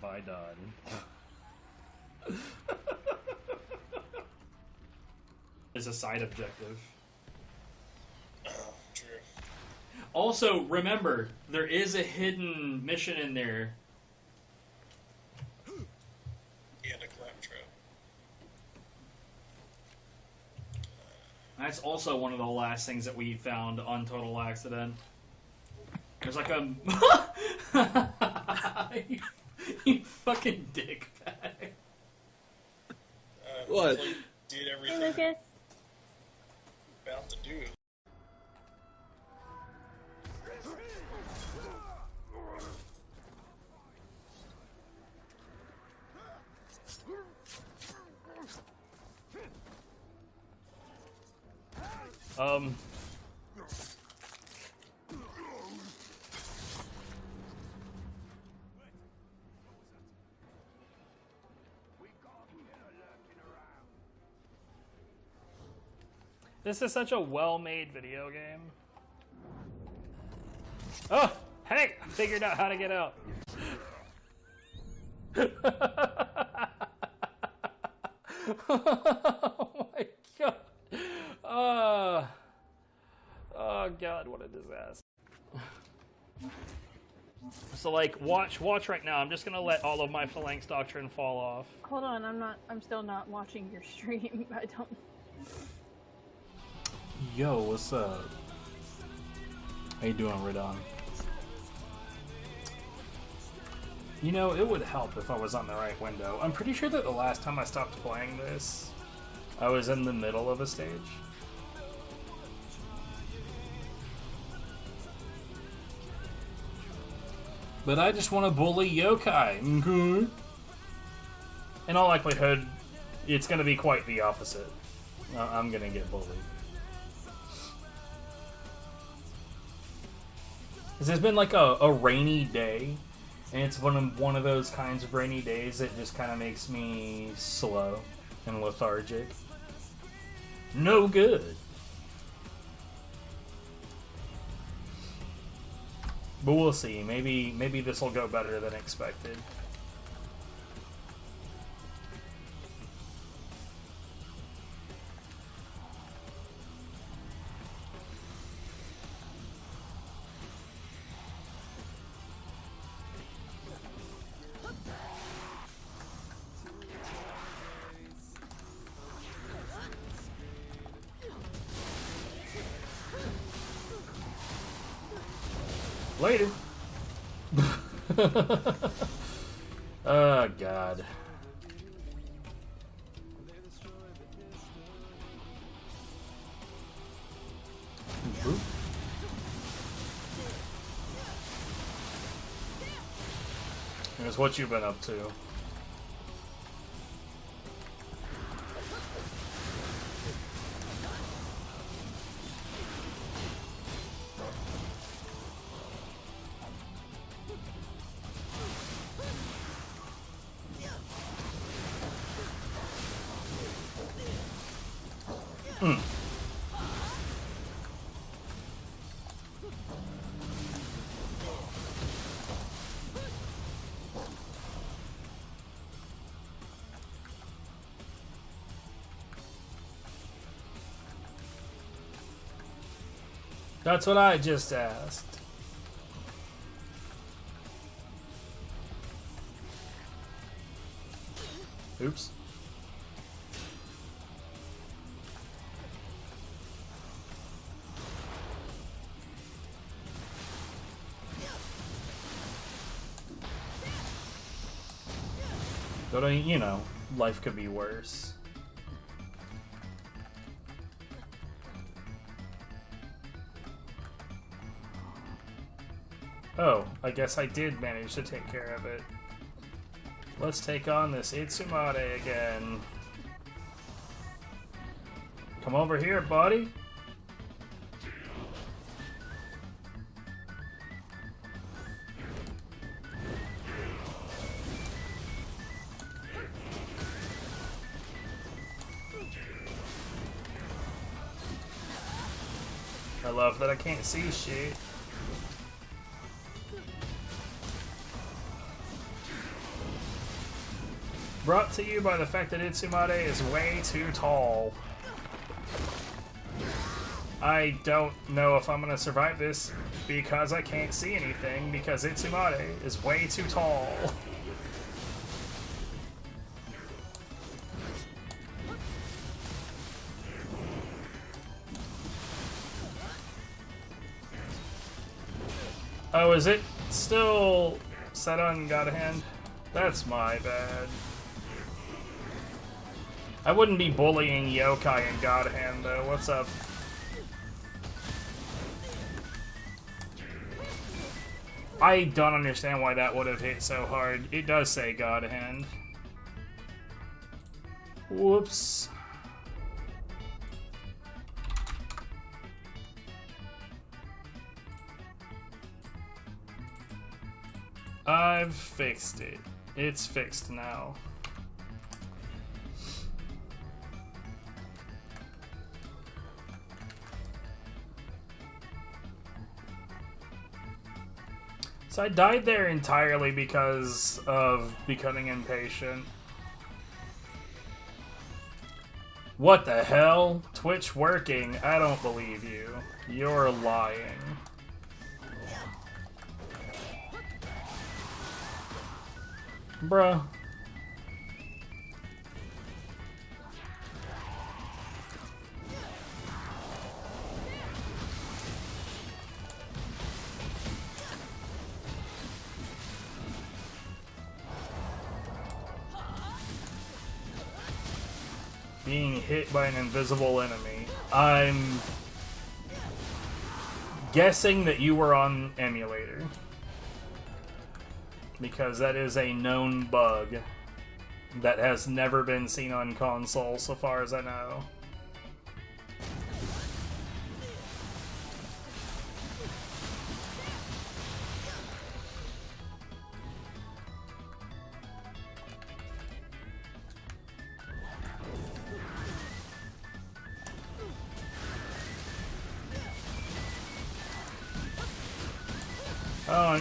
have I done? Is a side objective. Oh, true. Also, remember, there is a hidden mission in there. And a claptrap. That's also one of the last things that we found on Total Accident. There's like a... you fucking dickbag. What? Did Hey, everything Lucas. about to do. This is such a well-made video game. Oh, hey! I figured out how to get out. Oh my god. Oh god, what a disaster. So like, watch right now. I'm just gonna let all of my Phalanx Doctrine fall off. Hold on, I'm still not watching your stream. I don't. Yo, what's up? How you doing, Radon? You know, it would help if I was on the right window. I'm pretty sure that the last time I stopped playing this, I was in the middle of a stage. But I just want to bully Yokai. Mm-hmm. In all likelihood, it's going to be quite the opposite. I'm going to get bullied. This has been like a rainy day, and it's one of those kinds of rainy days that just kind of makes me slow and lethargic. No good. But we'll see. Maybe this will go better than expected. Later. Oh, God. Boop. Here's what you've been up to. That's what I just asked. Oops. But, you know, life could be worse. Oh, I guess I did manage to take care of it. Let's take on this Itsumade again. Come over here, buddy. I love that I can't see shit. Brought to you by the fact that Itsumade is way too tall. I don't know if I'm gonna survive this because I can't see anything because Itsumade is way too tall. Oh, is it still set on God Hand? That's my bad. I wouldn't be bullying Yokai and God Hand though. What's up? I don't understand why that would have hit so hard. It does say God Hand. Whoops. I've fixed it. It's fixed now. So I died there entirely because of becoming impatient. What the hell? Twitch working? I don't believe you. You're lying. Bruh. Being hit by an invisible enemy. I'm guessing that you were on emulator. Because that is a known bug that has never been seen on console, so far as I know.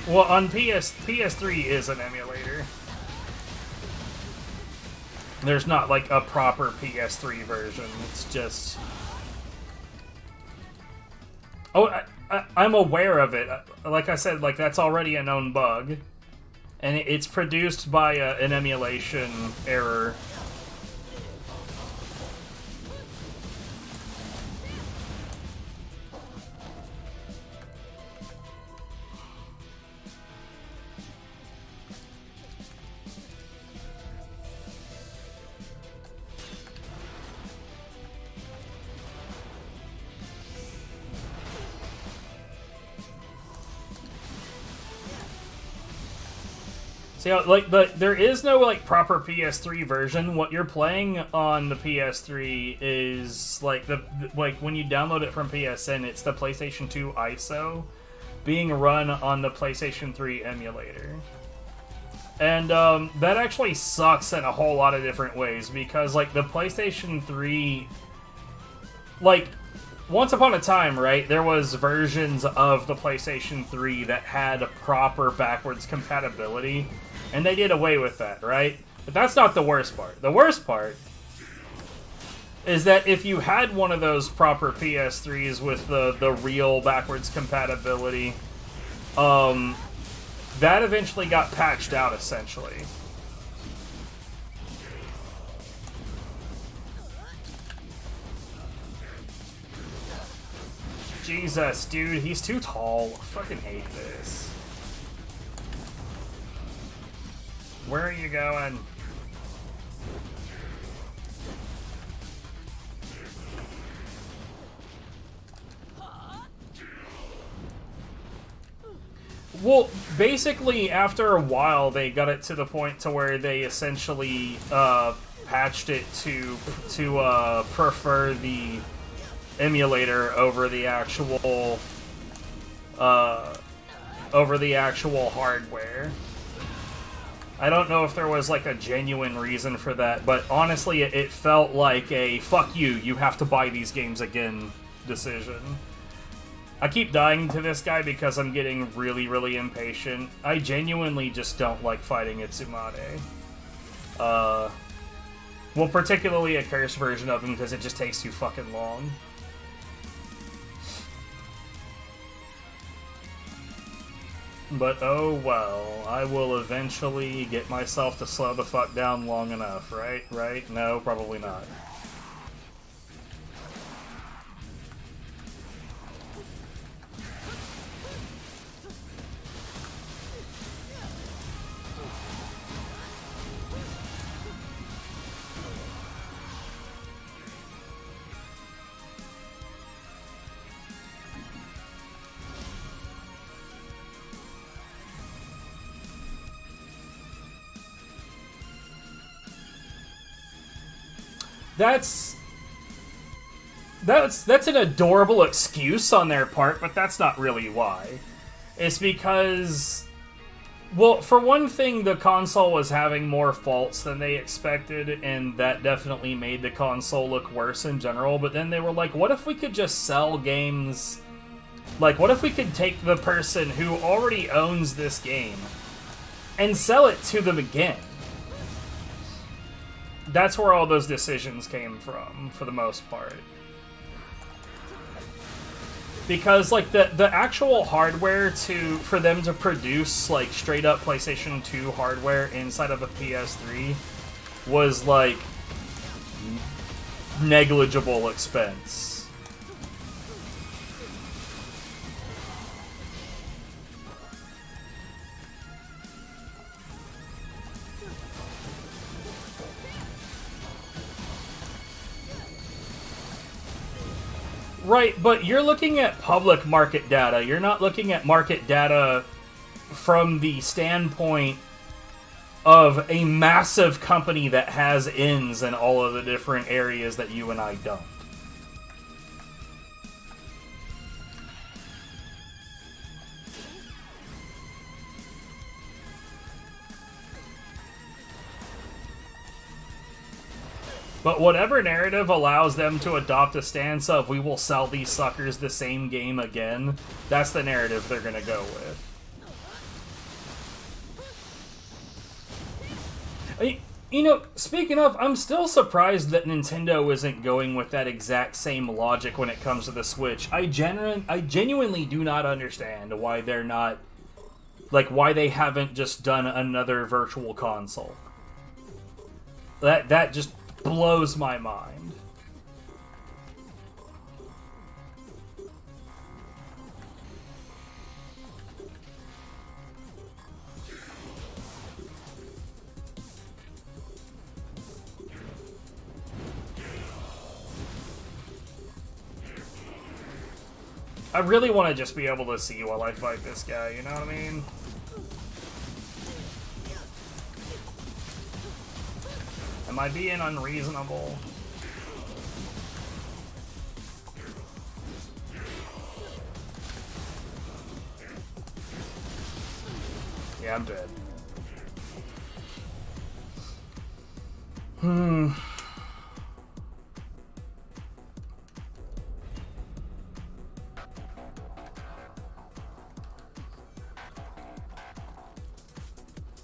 Well, on PS3 is an emulator. There's not like a proper PS3 version. It's just... Oh, I'm aware of it. Like I said, like that's already a known bug. And it's produced by an emulation error. See, like, there is no, like, proper PS3 version. What you're playing on the PS3 is, like, like, when you download it from PSN, it's the PlayStation 2 ISO being run on the PlayStation 3 emulator. And, that actually sucks in a whole lot of different ways, because, like, the PlayStation 3... Like, once upon a time, right, there was versions of the PlayStation 3 that had proper backwards compatibility, and they did away with that, right? But that's not the worst part. The worst part is that if you had one of those proper PS3s with the real backwards compatibility, that eventually got patched out, essentially. Jesus, dude, he's too tall. I fucking hate this. Where are you going? Well, basically, after a while, they got it to the point to where they essentially patched it to prefer the emulator over the actual hardware. I don't know if there was like a genuine reason for that, but honestly, it felt like a "fuck you, you have to buy these games again" decision. I keep dying to this guy because I'm getting really, really impatient. I genuinely just don't like fighting Itsumade. Well, particularly a cursed version of him, because it just takes too fucking long. But oh well, I will eventually get myself to slow the fuck down long enough, right? Right? No, probably not. That's an adorable excuse on their part, but that's not really why. It's because, well, for one thing, the console was having more faults than they expected, and that definitely made the console look worse in general, but then they were like, what if we could just sell games? Like, what if we could take the person who already owns this game and sell it to them again? That's where all those decisions came from, for the most part. Because, like, the actual hardware for them to produce, like, straight-up PlayStation 2 hardware inside of a PS3 was, like, negligible expense. Right, but you're looking at public market data. You're not looking at market data from the standpoint of a massive company that has ins in all of the different areas that you and I don't. But whatever narrative allows them to adopt a stance of, we will sell these suckers the same game again, that's the narrative they're gonna go with. You know, speaking of, I'm still surprised that Nintendo isn't going with that exact same logic when it comes to the Switch. I genuinely do not understand why they're not, like, why they haven't just done another virtual console. That just blows my mind. I really want to just be able to see while I fight this guy, you know what I mean? Am I being unreasonable? Yeah, I'm dead.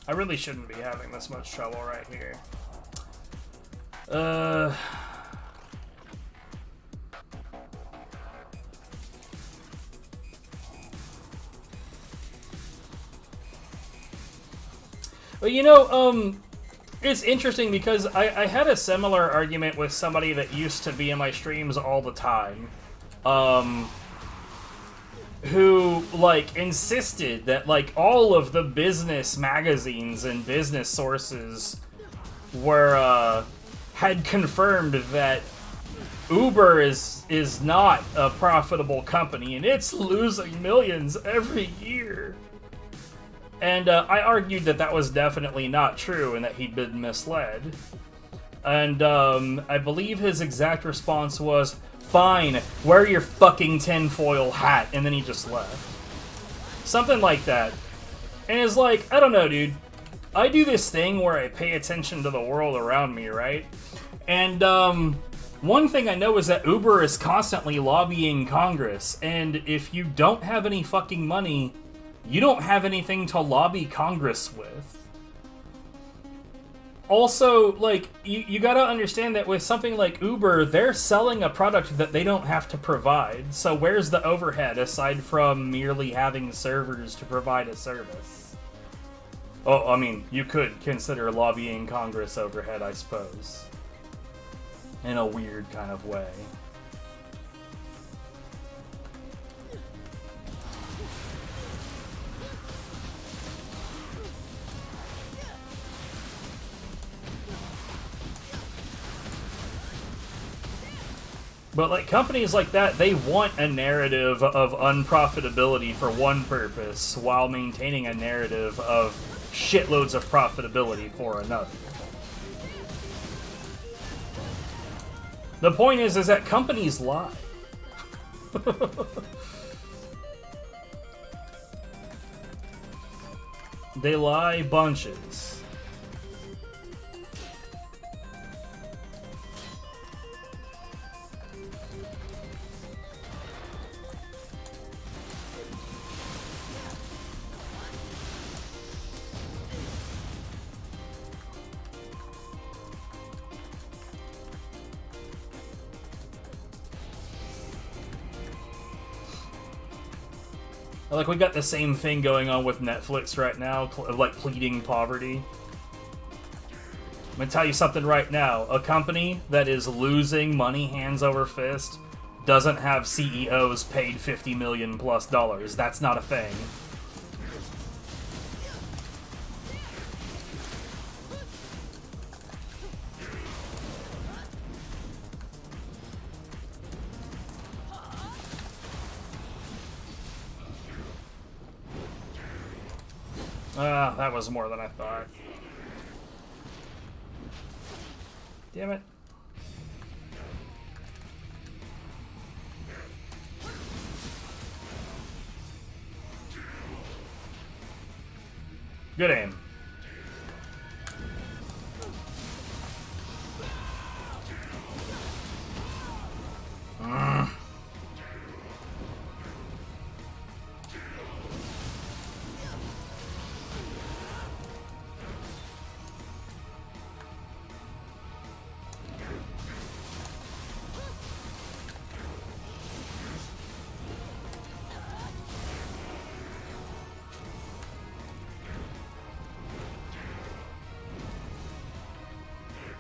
I really shouldn't be having this much trouble right here. Well, you know, it's interesting because I had a similar argument with somebody that used to be in my streams all the time, who, like, insisted that, like, all of the business magazines and business sources were, had confirmed that Uber is not a profitable company, and it's losing millions every year. And I argued that that was definitely not true and that he'd been misled. And I believe his exact response was, fine, wear your fucking tinfoil hat, and then he just left. Something like that. And it's like, I don't know, dude. I do this thing where I pay attention to the world around me, right? And one thing I know is that Uber is constantly lobbying Congress, and if you don't have any fucking money, you don't have anything to lobby Congress with. Also, like, you gotta understand that with something like Uber, they're selling a product that they don't have to provide. So where's the overhead aside from merely having servers to provide a service? Oh, I mean, you could consider lobbying Congress overhead, I suppose. In a weird kind of way. But like companies like that, they want a narrative of unprofitability for one purpose while maintaining a narrative of shitloads of profitability for another. The point is that companies lie. They lie bunches. Like, we got the same thing going on with Netflix right now, like pleading poverty. I'm gonna tell you something right now. A company that is losing money hands over fist doesn't have CEOs paid $50 million plus. That's not a thing. That was more than I thought. Damn it. Good aim.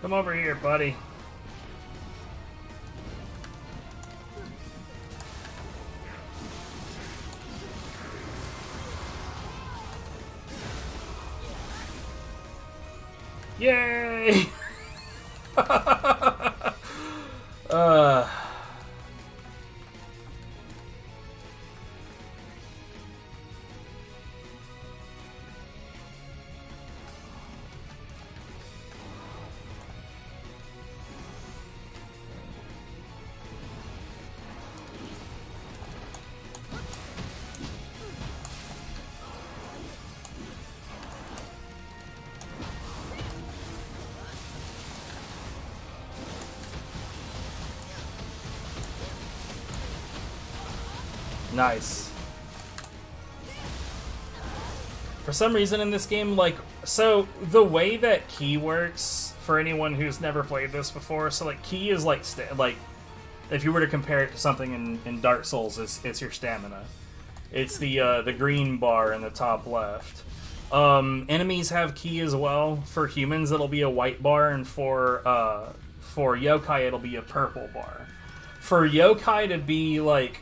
Come over here, buddy. Yay! Nice. For some reason in this game, like, so the way that ki works, for anyone who's never played this before, so like ki is like, if you were to compare it to something in Dark Souls, it's your stamina. It's the green bar in the top left. Enemies have ki as well. For humans, it'll be a white bar, and for yokai, it'll be a purple bar. For yokai to be like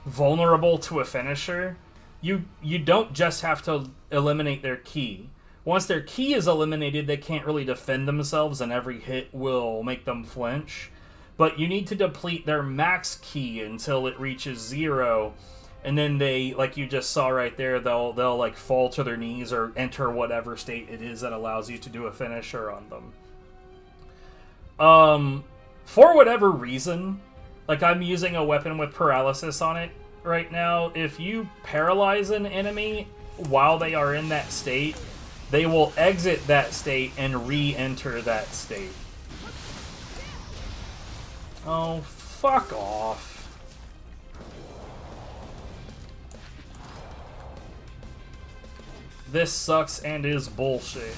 vulnerable to a finisher, you don't just have to eliminate their ki. Once their ki is eliminated, they can't really defend themselves, and every hit will make them flinch. But you need to deplete their max ki until it reaches 0, and then they, like you just saw right there, they'll like fall to their knees or enter whatever state it is that allows you to do a finisher on them. For whatever reason, like, I'm using a weapon with paralysis on it right now. If you paralyze an enemy while they are in that state, they will exit that state and re-enter that state. Oh, fuck off. This sucks and is bullshit.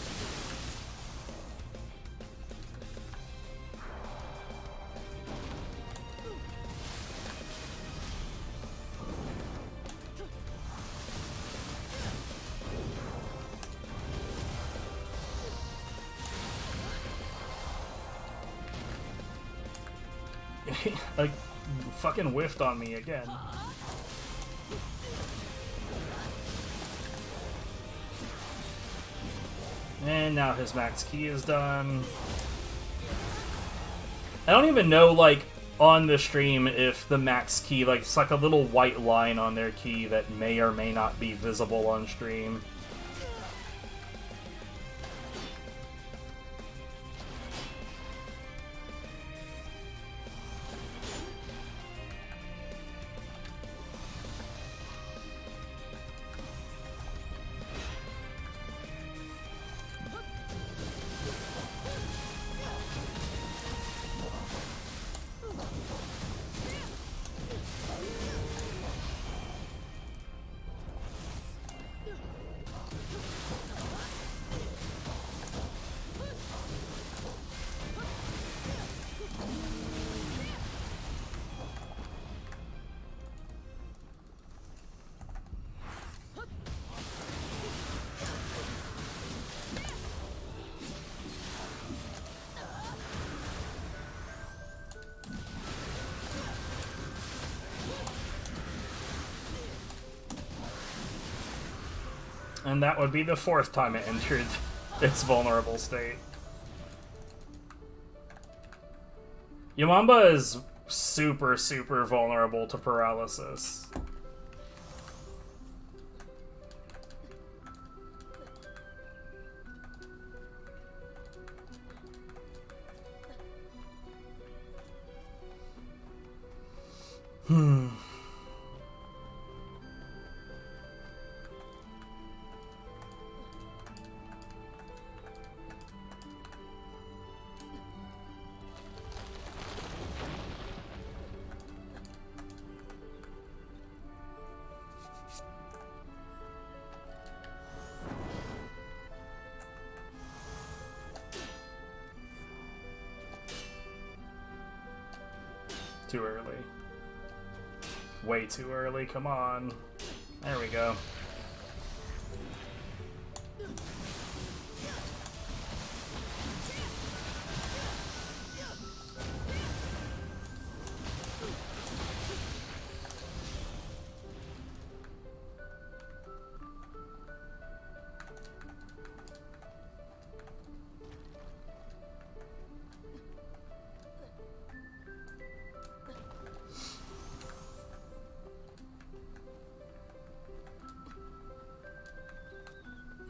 like, fucking whiffed on me again. And now his max key is done. I don't even know, like, on the stream if the max key, like, it's like a little white line on their key that may or may not be visible on stream. And that would be the 4th time it entered its vulnerable state. Yamamba is super, super vulnerable to paralysis. Too early. Way too early, come on. There we go.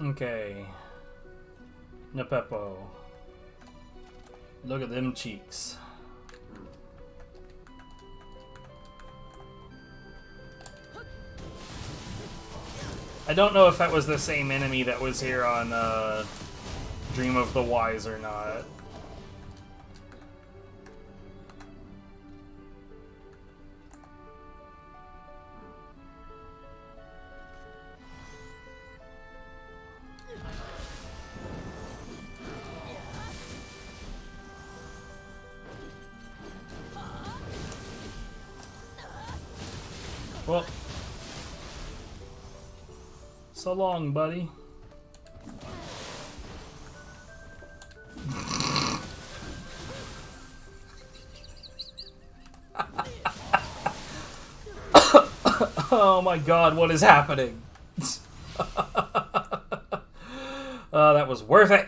Okay. Napepo. Look at them cheeks. I don't know if that was the same enemy that was here on Dream of the Wise or not. Well, so long, buddy. Oh my god, what is happening? That was worth it.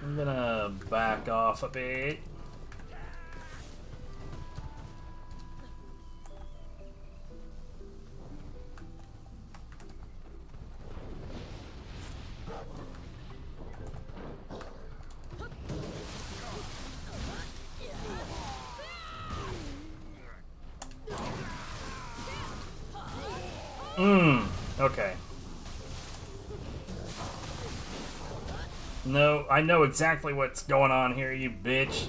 I'm gonna back off a bit. Okay. No, I know exactly what's going on here, you bitch.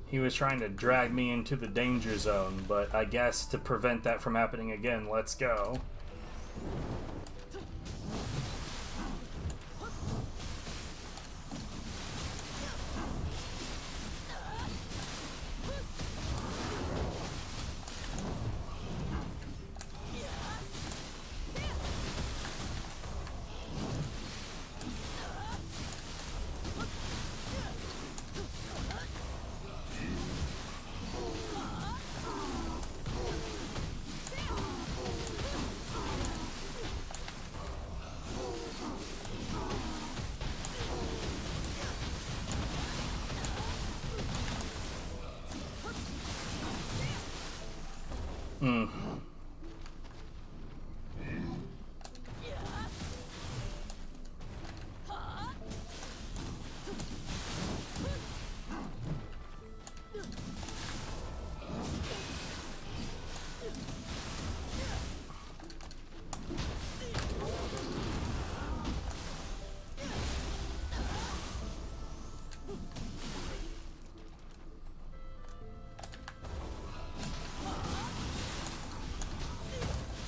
He was trying to drag me into the danger zone, but I guess to prevent that from happening again, let's go. Hmm.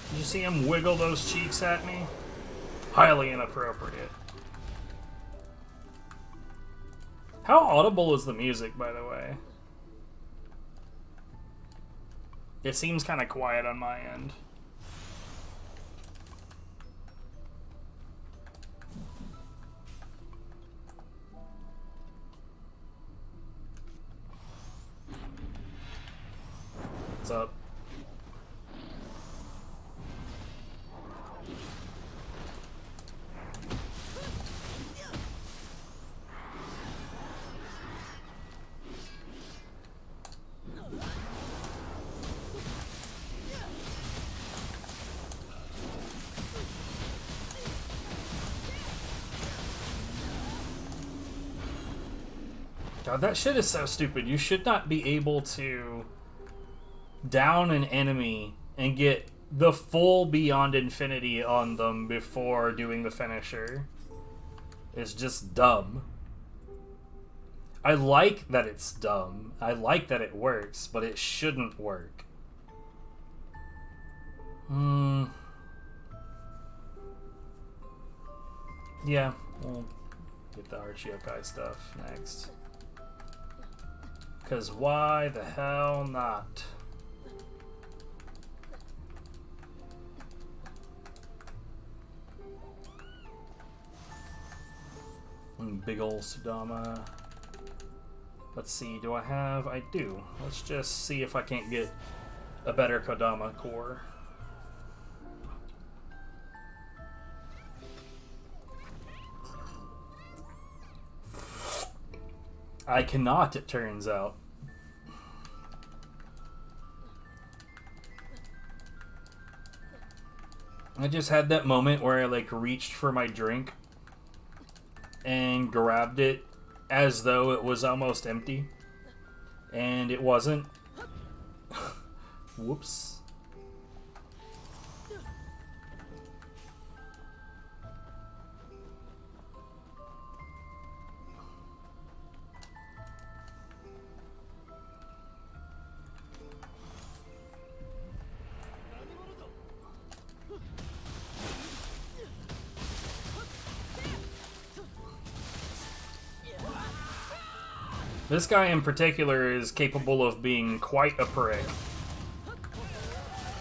Did you see him wiggle those cheeks at me? Highly inappropriate. How audible is the music, by the way? It seems kind of quiet on my end. What's up? God, that shit is so stupid. You should not be able to down an enemy and get the full Beyond Infinity on them before doing the finisher. It's just dumb. I like that it's dumb. I like that it works, but it shouldn't work. Yeah, we'll get the Arch Yokai stuff next. Because why the hell not? Big ol' Sudama. Let's see, do I have? I do. Let's just see if I can't get a better Kodama core. I cannot, it turns out. I just had that moment where I like reached for my drink and grabbed it as though it was almost empty, and it wasn't. Whoops. This guy in particular is capable of being quite a prick.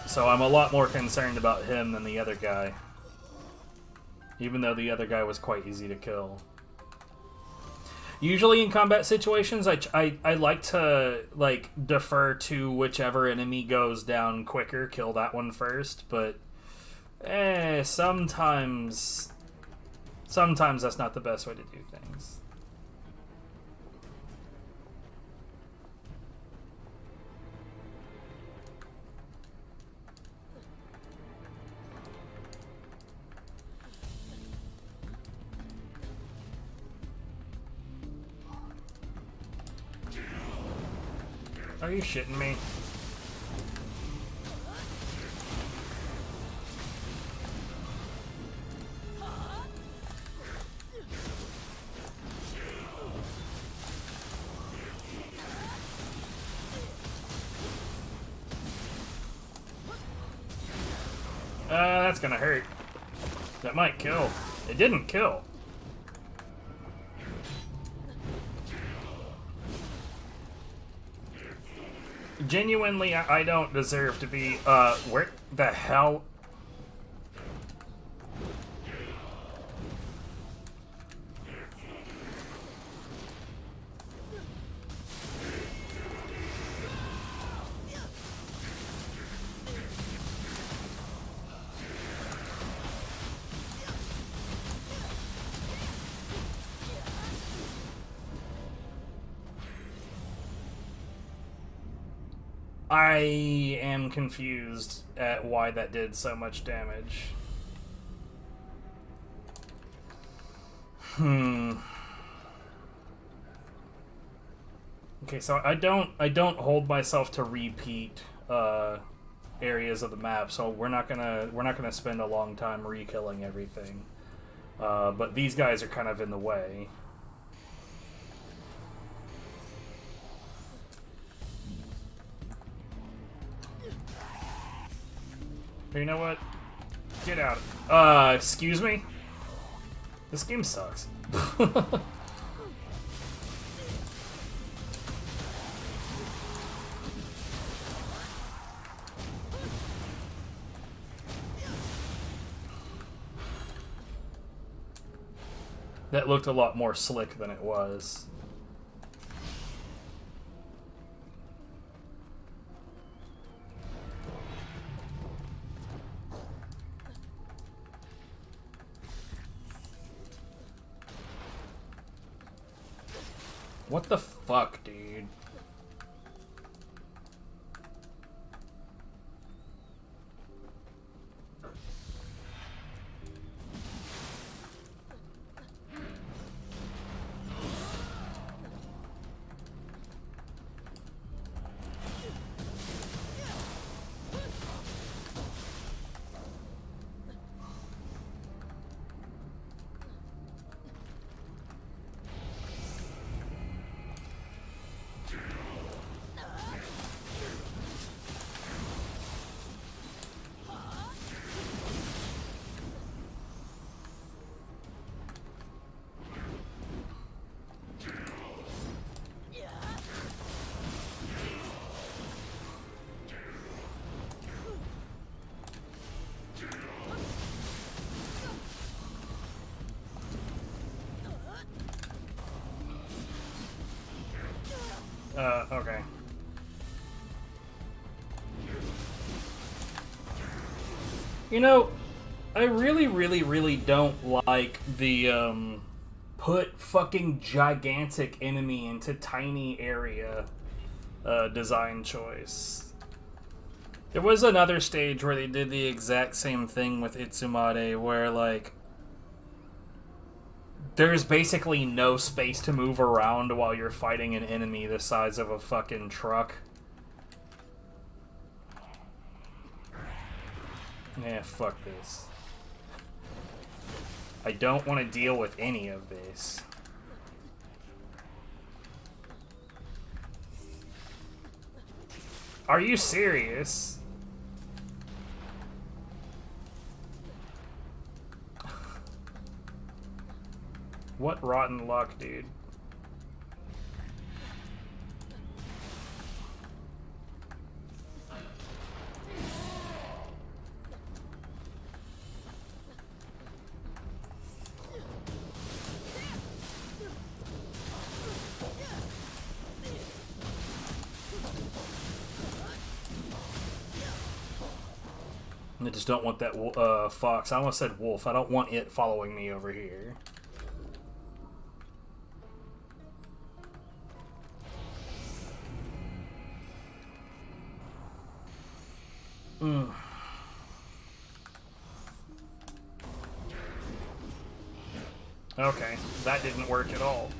So I'm a lot more concerned about him than the other guy. Even though the other guy was quite easy to kill. Usually in combat situations, I like to like defer to whichever enemy goes down quicker, kill that one first, but sometimes that's not the best way to do things. Are you shitting me? That's gonna hurt. That might kill. It didn't kill. Genuinely, I don't deserve to be, where the hell? I am confused at why that did so much damage. Okay, so I don't hold myself to repeat areas of the map, so we're not gonna spend a long time re-killing everything. But these guys are kind of in the way. You know what? Get out. Excuse me? This game sucks. That looked a lot more slick than it was. What the fuck, dude? Okay. You know, I really don't like the, put fucking gigantic enemy into tiny area, design choice. There was another stage where they did the exact same thing with Itsumade, where, like, there's basically no space to move around while you're fighting an enemy the size of a fucking truck. Yeah, fuck this. I don't want to deal with any of this. Are you serious? What rotten luck, dude. I just don't want that fox. I almost said wolf. I don't want it following me over here. Okay, that didn't work at all.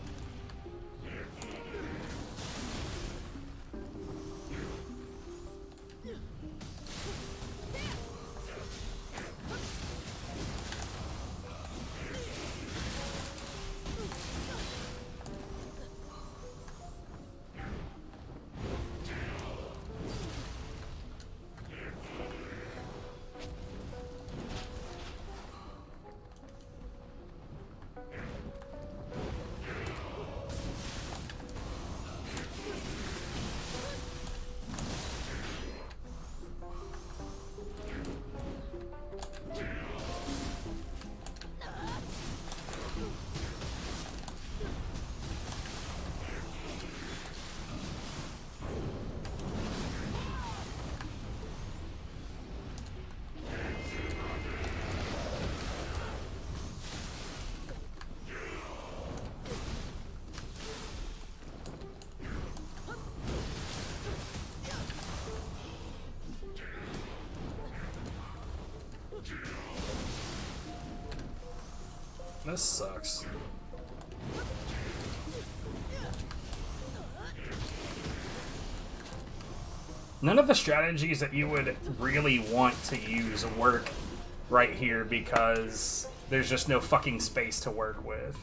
This sucks. None of the strategies that you would really want to use work right here because there's just no fucking space to work with.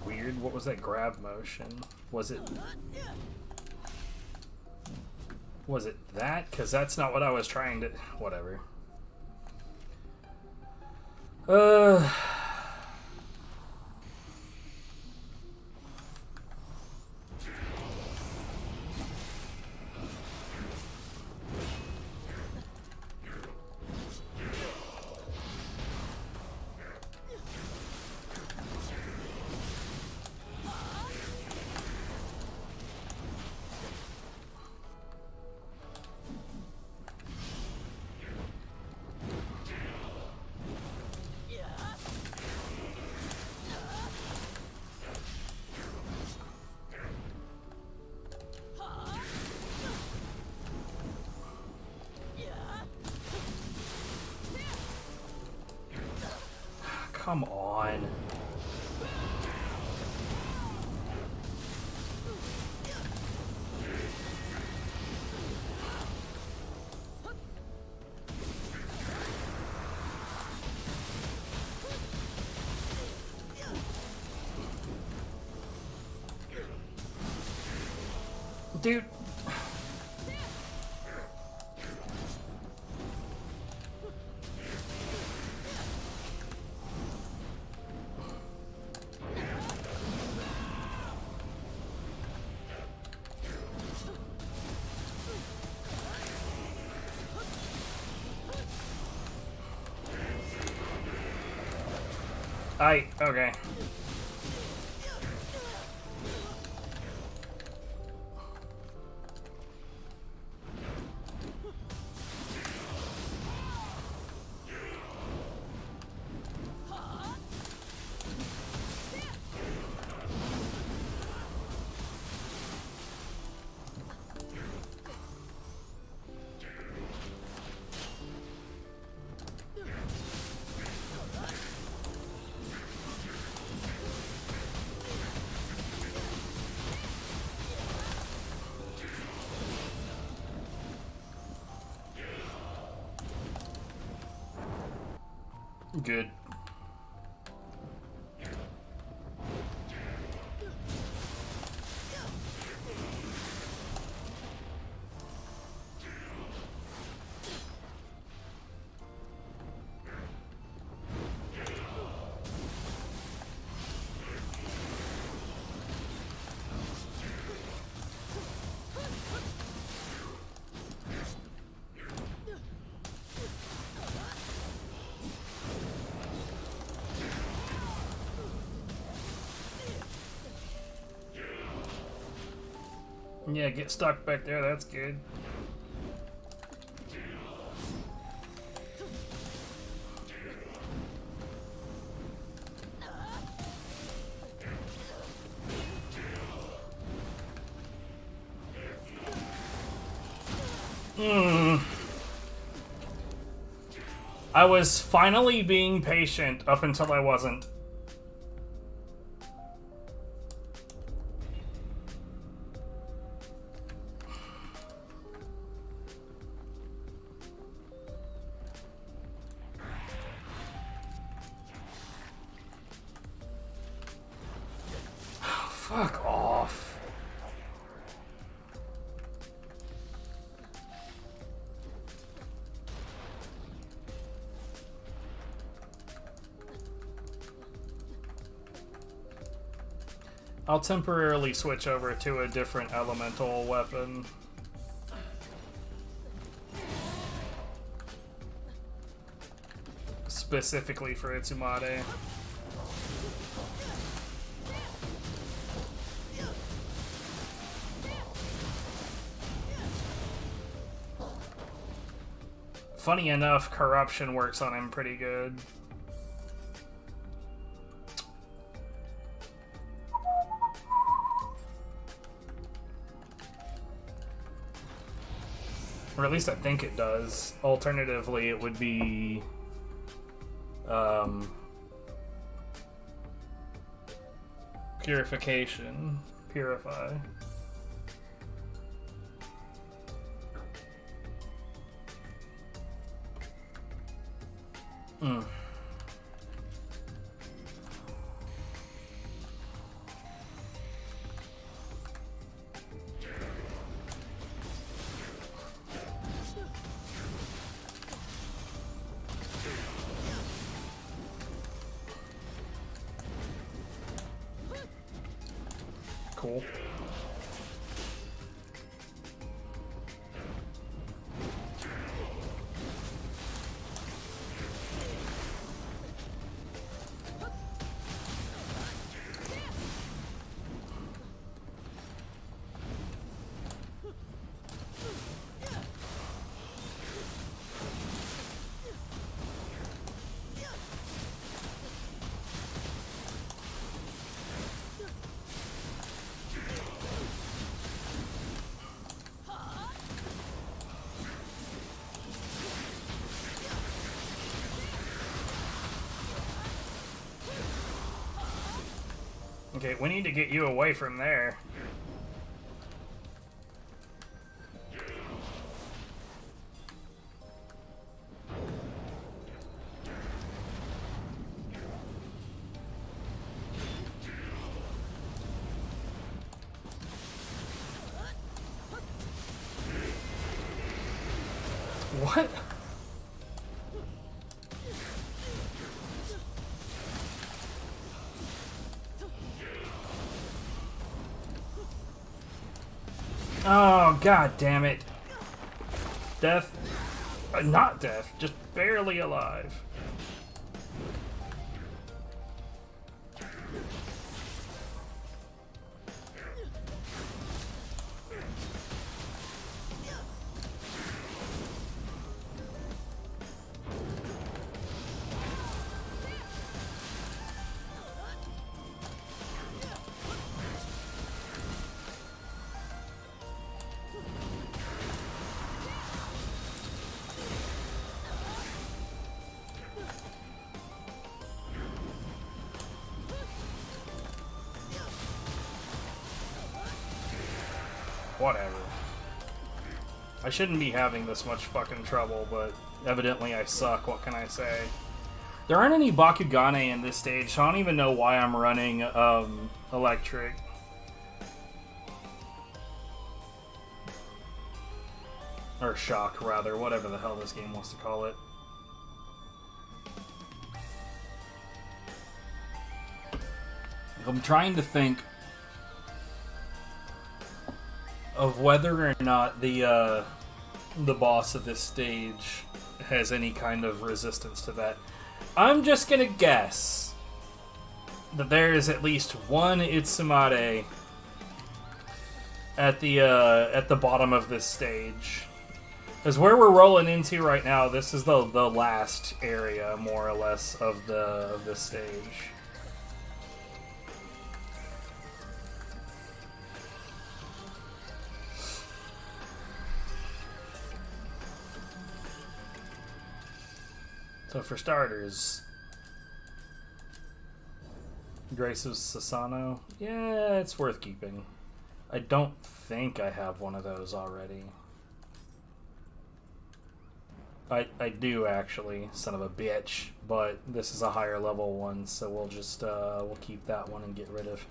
Weird. What was that grab motion? Was it that? Because that's not what I was trying to... Whatever. Come on. Dude. Okay. Good. Yeah, get stuck back there, that's good. I was finally being patient up until I wasn't. Fuck off. I'll temporarily switch over to a different elemental weapon. Specifically for Itsumade. Funny enough, corruption works on him pretty good. Or at least I think it does. Alternatively, it would be... purification. Purify. Hmm. Cool. Okay, we need to get you away from there. What? Oh, god damn it. Death. Not death, just barely alive. Whatever. I shouldn't be having this much fucking trouble, but evidently I suck, what can I say? There aren't any Bakugane in this stage, so I don't even know why I'm running, electric. Or shock, rather, whatever the hell this game wants to call it. I'm trying to think of whether or not the boss of this stage has any kind of resistance to that. I'm just gonna guess that there is at least one Itsumade at the bottom of this stage. Because where we're rolling into right now, this is the last area, more or less, of this stage. So for starters, Grace of Sasano, yeah, it's worth keeping. I don't think I have one of those already. I do actually, son of a bitch, but this is a higher level one, so we'll just we'll keep that one and get rid of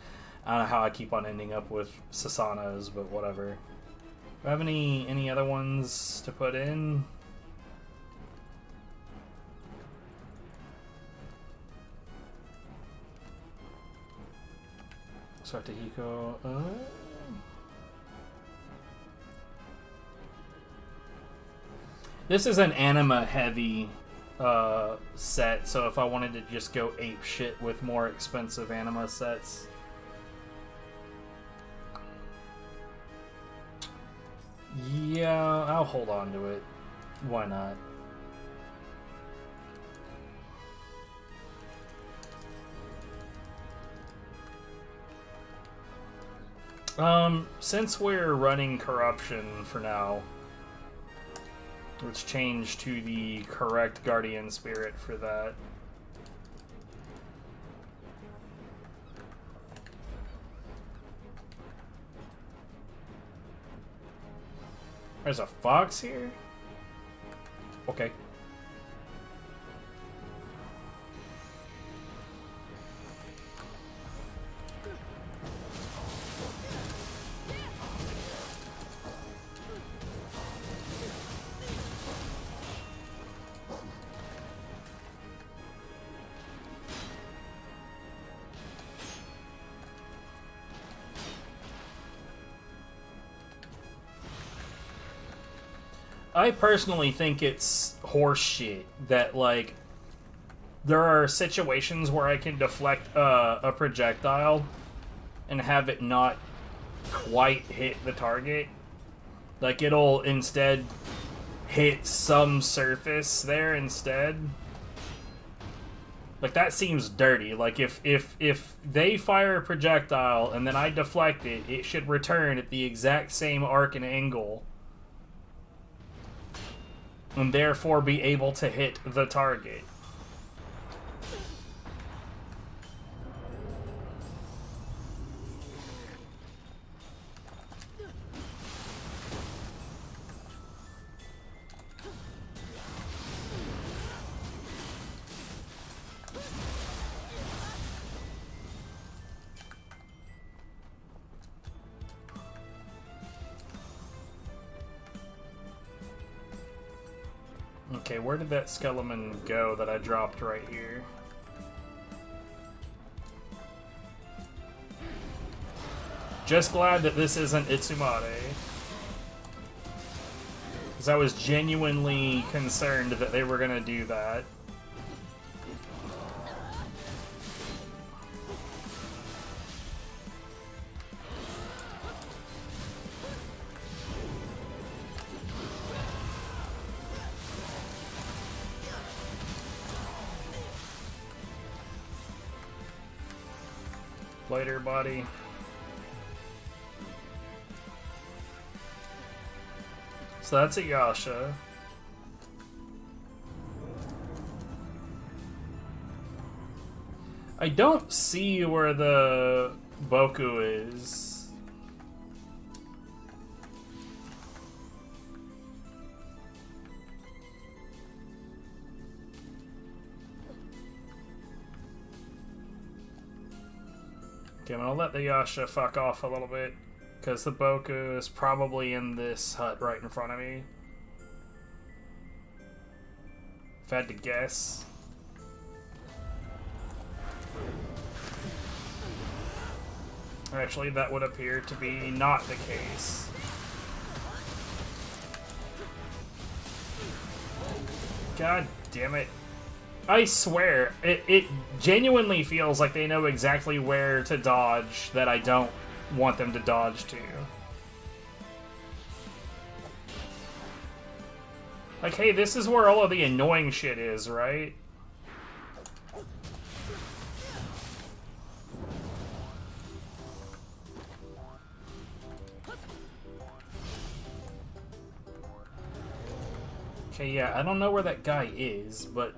I don't know how I keep on ending up with Sasanos, but whatever. Do I have any other ones to put in? Sartahiko. This is an anima heavy set, so if I wanted to just go ape shit with more expensive anima sets. Yeah, I'll hold on to it. Why not? Since we're running corruption for now, let's change to the correct guardian spirit for that. There's a fox here? Okay. I personally think it's horseshit that, like, there are situations where I can deflect a projectile and have it not quite hit the target. Like, it'll instead hit some surface there instead. Like, that seems dirty. Like, if they fire a projectile and then I deflect it, it should return at the exact same arc and angle. And therefore be able to hit the target. Okay, where did that skeleton go that I dropped right here? Just glad that this isn't Itsumade. Because I was genuinely concerned that they were going to do that. Later, body. So that's a Yasha. I don't see where the Boku is. Okay, I'm gonna let the Yasha fuck off a little bit, because the Boku is probably in this hut right in front of me. If I had to guess. Actually, that would appear to be not the case. God damn it. I swear, it genuinely feels like they know exactly where to dodge that I don't want them to dodge to. Like, hey, this is where all of the annoying shit is, right? Okay, yeah, I don't know where that guy is, but...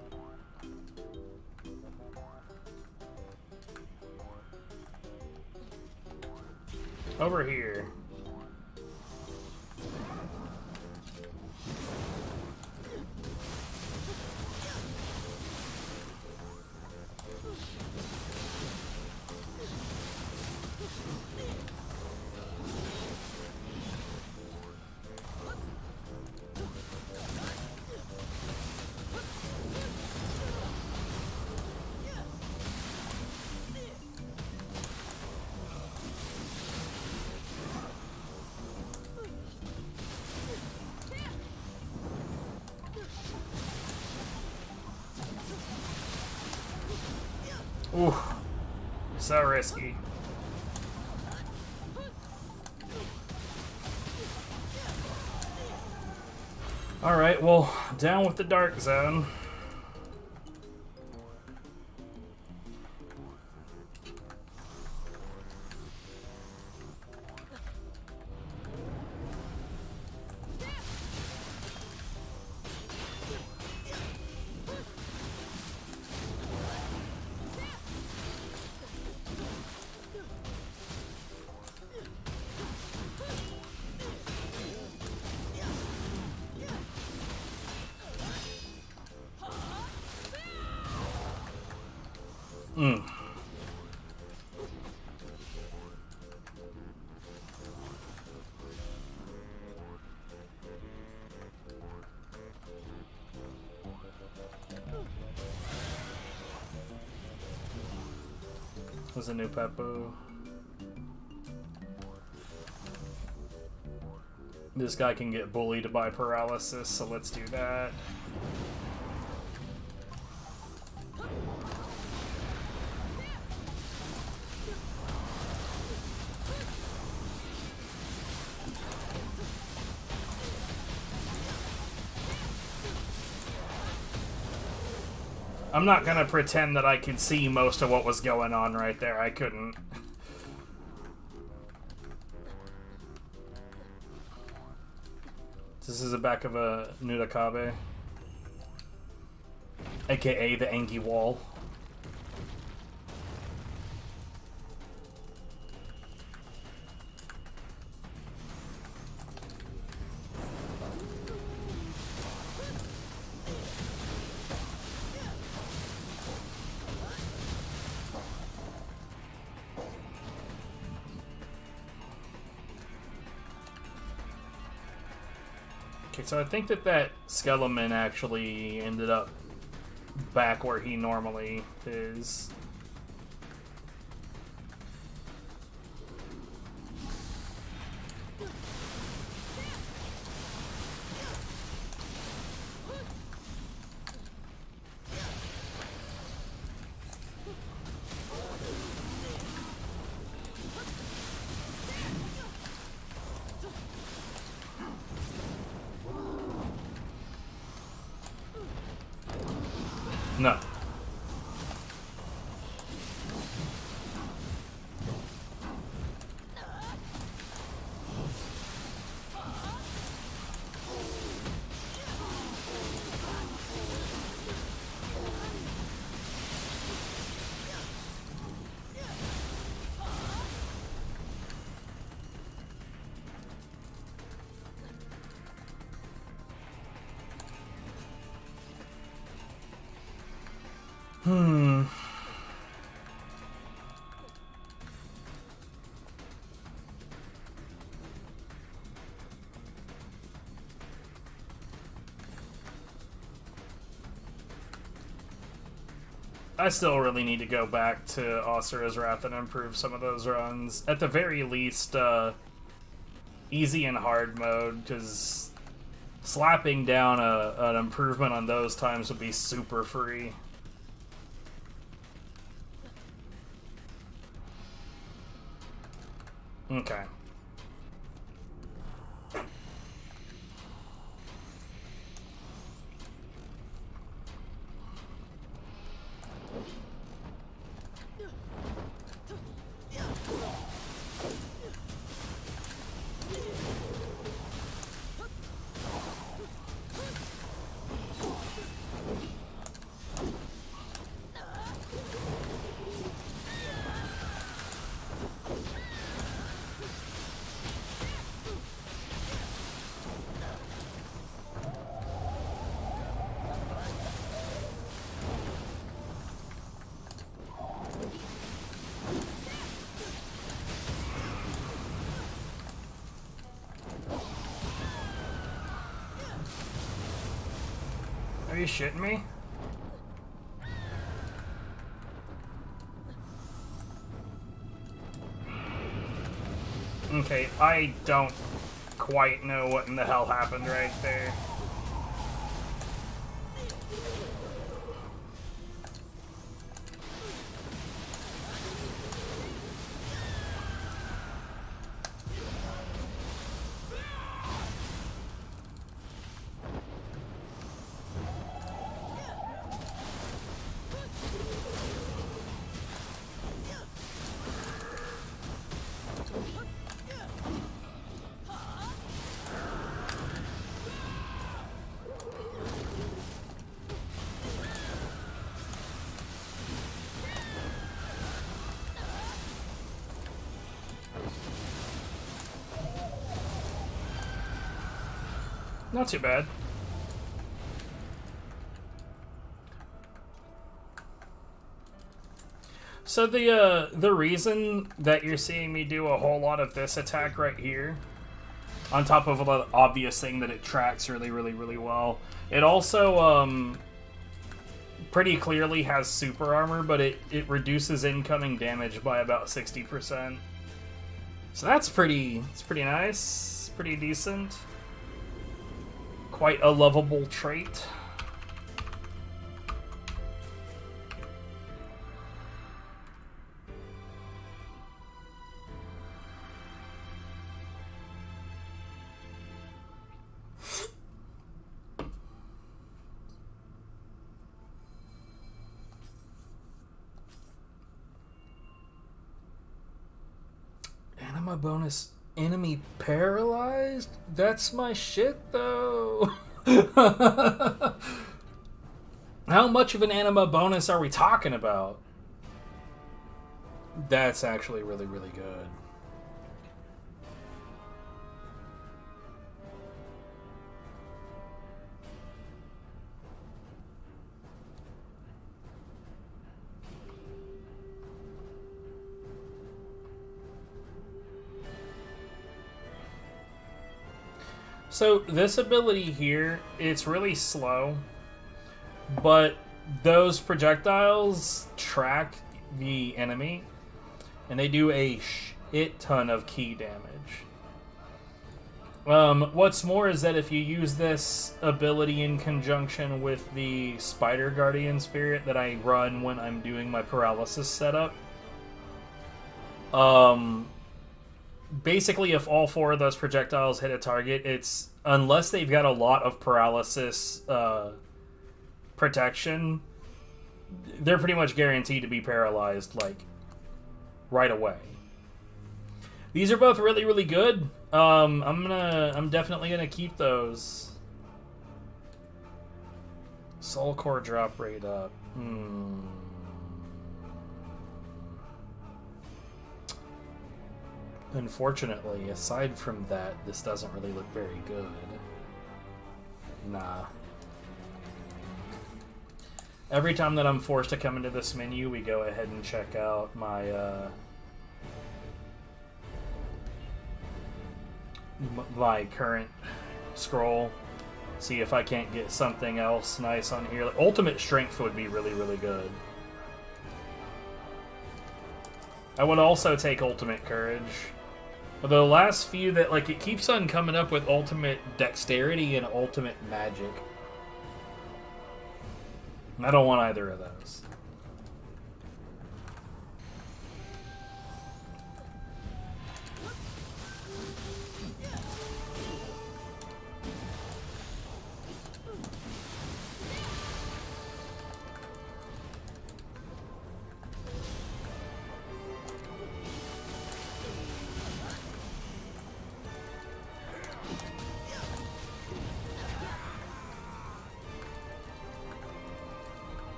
over here. Ooh, so risky. Alright, well, down with the dark zone. Mm. There's a new Peppo. This guy can get bullied by paralysis, so let's do that. I'm not gonna pretend that I could see most of what was going on right there. I couldn't. This is the back of a Nudakabe, aka the Anki Wall. Okay, so I think that Skeleton actually ended up back where he normally is. No. I still really need to go back to Asura's Wrath and improve some of those runs. At the very least, easy and hard mode, because slapping down an improvement on those times would be super free. Okay. Are you shitting me? Okay, I don't quite know what in the hell happened right there. Not too bad. So the reason that you're seeing me do a whole lot of this attack right here, on top of the obvious thing that it tracks really, really, really well, it also pretty clearly has super armor, but it reduces incoming damage by about 60%. So that's pretty nice, pretty decent. Quite a lovable trait. Anima bonus enemy paralyzed? That's my shit though. How much of an anima bonus are we talking about? That's actually really, really good. So this ability here, it's really slow, but those projectiles track the enemy, and they do a shit ton of key damage. What's more is that if you use this ability in conjunction with the Spider Guardian Spirit that I run when I'm doing my paralysis setup, basically, if all four of those projectiles hit a target, it's, unless they've got a lot of paralysis protection, they're pretty much guaranteed to be paralyzed, like, right away. These are both really, really good. I'm definitely gonna keep those. Soul Core drop rate up. Unfortunately, aside from that, this doesn't really look very good. Nah. Every time that I'm forced to come into this menu, we go ahead and check out my my current scroll. See if I can't get something else nice on here. Like, ultimate strength would be really, really good. I would also take ultimate courage. Although the last few that, like, it keeps on coming up with ultimate dexterity and ultimate magic. I don't want either of those.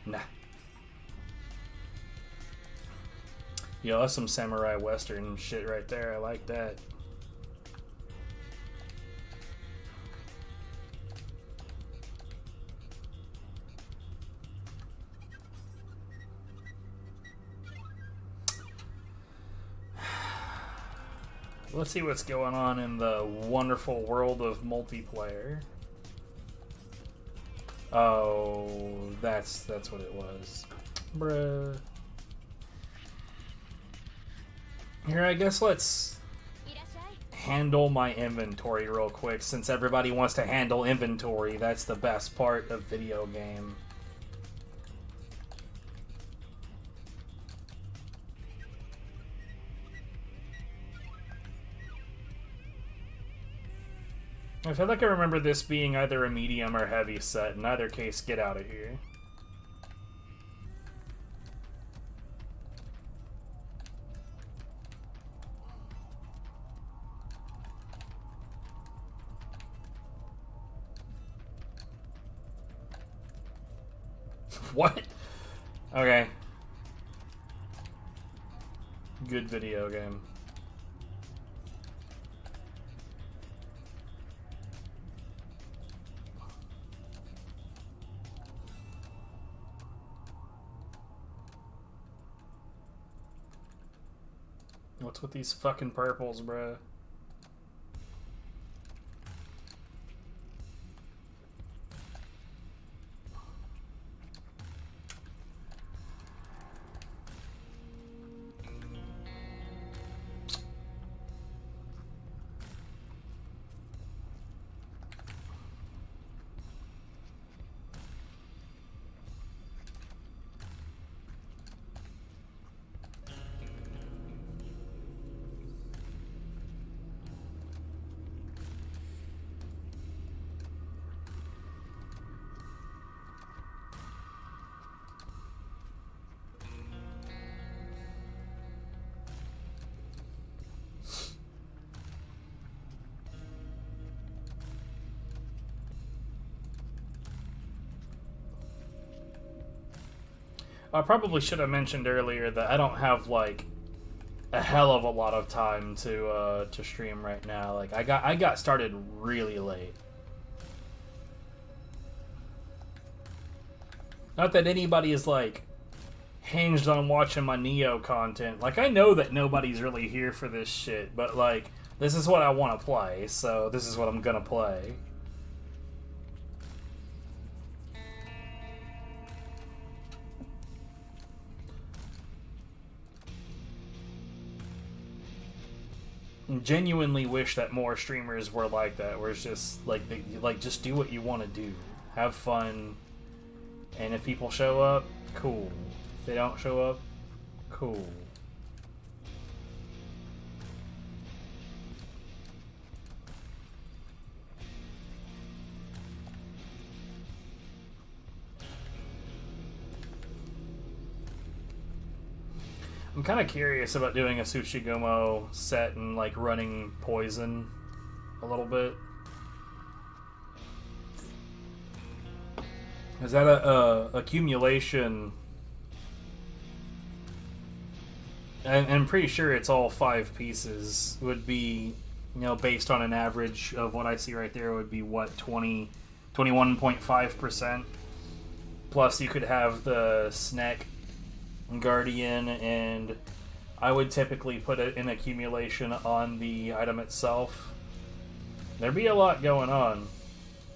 Nah. Yo, that's some samurai western shit right there. I like that. Let's see what's going on in the wonderful world of multiplayer. Oh, that's what it was. Bruh. Here, I guess let's handle my inventory real quick, since everybody wants to handle inventory. That's the best part of video game. I feel like I remember this being either a medium or heavy set. In either case, get out of here. What? Okay. Good video game. What's with these fucking purples, bruh? I probably should have mentioned earlier that I don't have like a hell of a lot of time to stream right now. Like I got started really late. Not that anybody is like hinged on watching my Nioh content. Like I know that nobody's really here for this shit, but like this is what I want to play, so this is what I'm gonna play. Genuinely wish that more streamers were like that, where it's just like just do what you want to do, have fun, and if people show up, cool. If they don't show up, cool. I'm kind of curious about doing a Tsushigumo set and like running poison a little bit. Is that a accumulation? I'm pretty sure it's all 5 pieces. Would be, you know, based on an average of what I see right there, would be what, 21.5%. Plus you could have the snack Guardian, and I would typically put an accumulation on the item itself. There'd be a lot going on.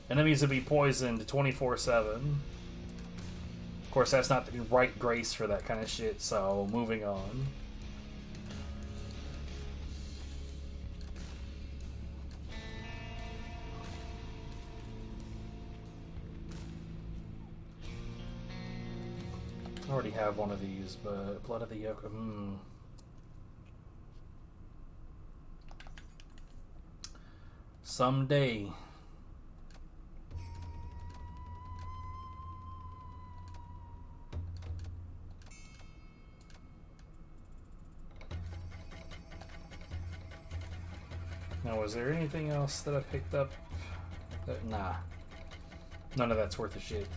Enemies would be poisoned 24/7. Of course, that's not the right grace for that kind of shit, so moving on. I already have one of these, but Blood of the Yokai. Someday. Now, was there anything else that I picked up? Nah. None of that's worth a shit.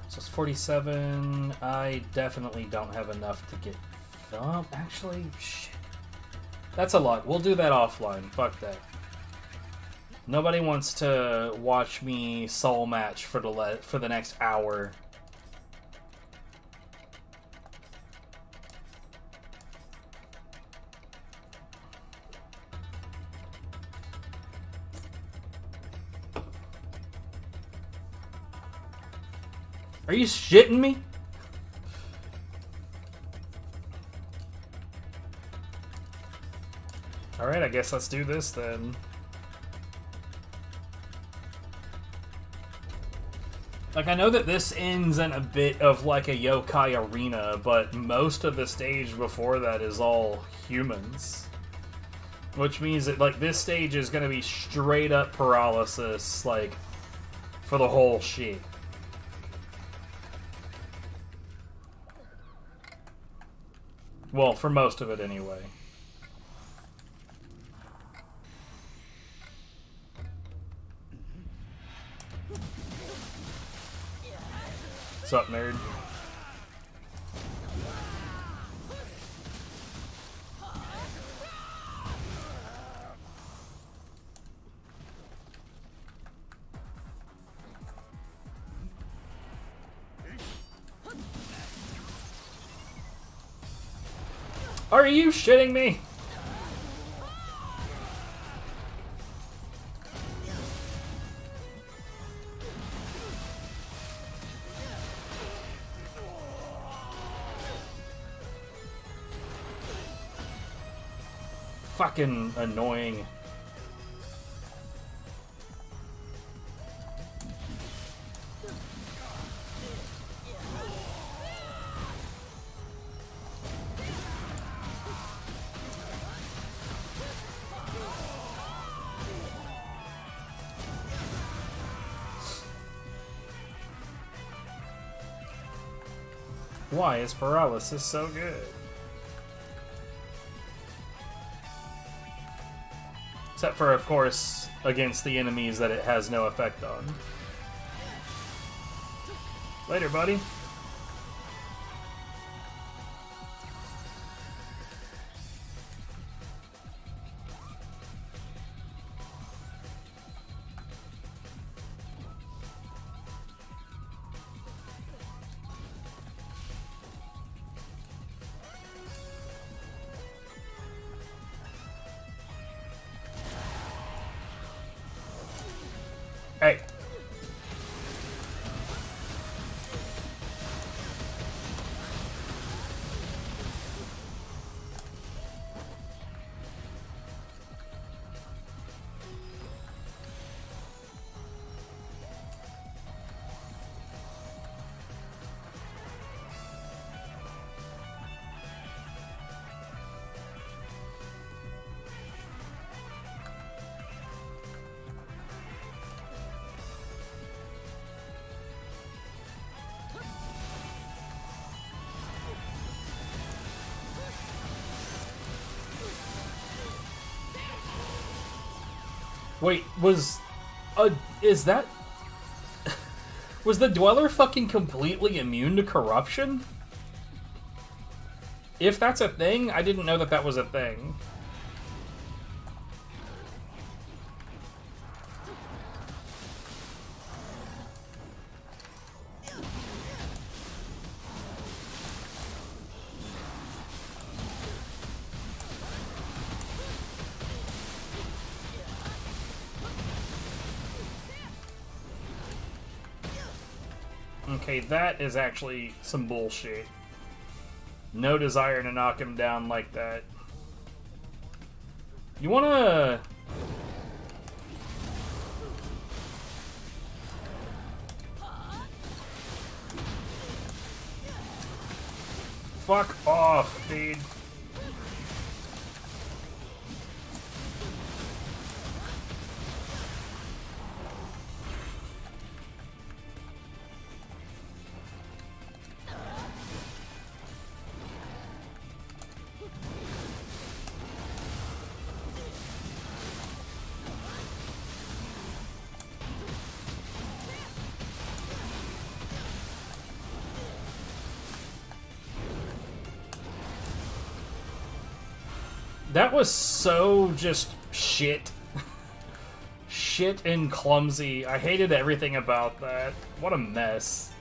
So it's 47. I definitely don't have enough to get thumb. Actually, shit. That's a lot. We'll do that offline. Fuck that. Nobody wants to watch me soul match for the next hour. Are you shitting me? Alright, I guess let's do this then. Like, I know that this ends in a bit of like a yokai arena, but most of the stage before that is all humans. Which means that, like, this stage is gonna be straight up paralysis, like, for the whole shit. Well, for most of it anyway. What's up, nerd? Are you shitting me? Fucking annoying. Why is paralysis so good? Except for, of course, against the enemies that it has no effect on. Later, buddy. Hey. Wait, is that... Was the Dweller fucking completely immune to corruption? If that's a thing, I didn't know that that was a thing. Okay, that is actually some bullshit. No desire to knock him down like that. You wanna... Fuck off, dude. That was so just shit. Shit and clumsy. I hated everything about that. What a mess.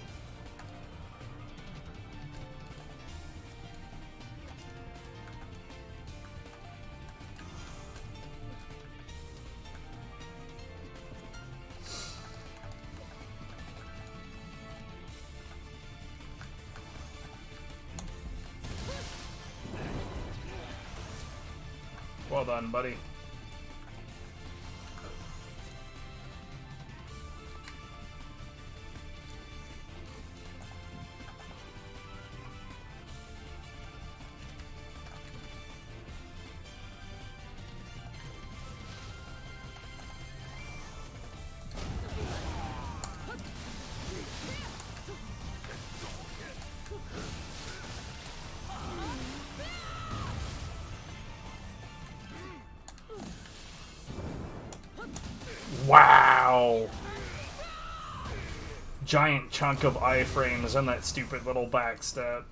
Well done, buddy. Wow! Giant chunk of iframes and that stupid little backstep.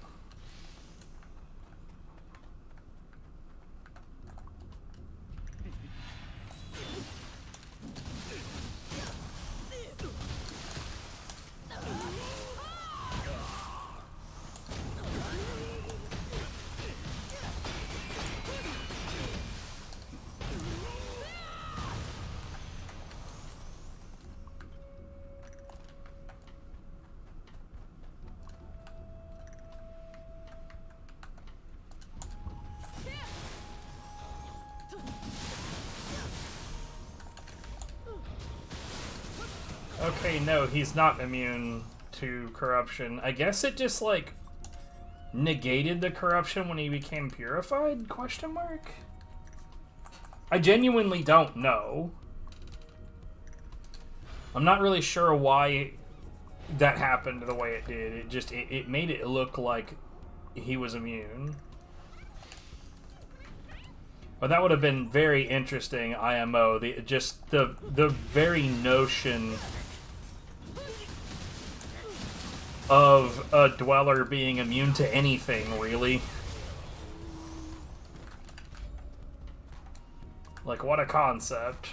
Okay, no, he's not immune to corruption. I guess it just, like, negated the corruption when he became purified? Question mark? I genuinely don't know. I'm not really sure why that happened the way it did. It just, it made it look like he was immune. But that would have been very interesting, IMO. The very notion of a dweller being immune to anything, really. Like, what a concept.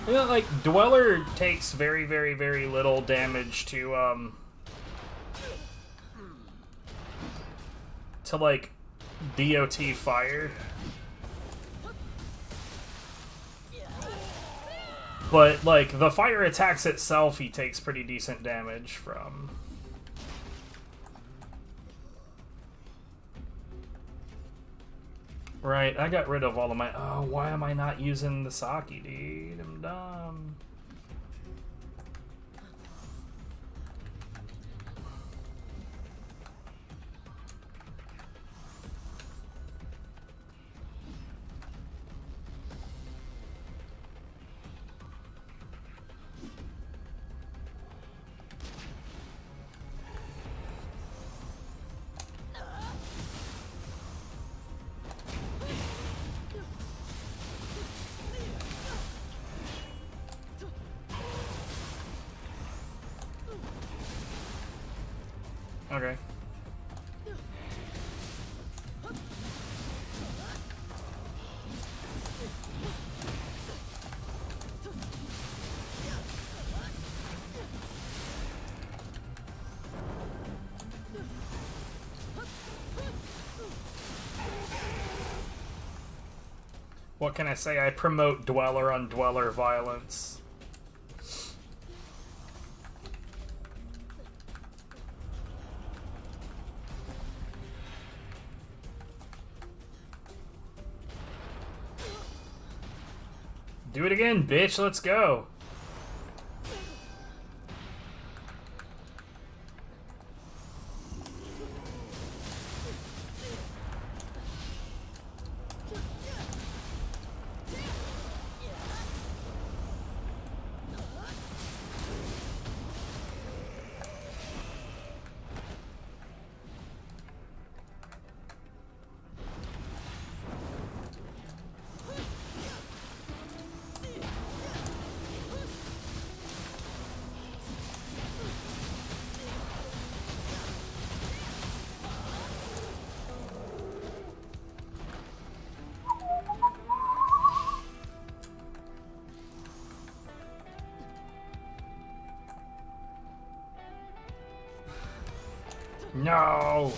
You know, like, Dweller takes very, very, very little damage to like, DOT fire. But, like, the fire attacks itself he takes pretty decent damage from. Right, I got rid of all of my... Oh, why am I not using the Saki, dude? I'm dumb. Okay. What can I say? I promote dweller on dweller violence. Do it again, bitch. Let's go. No!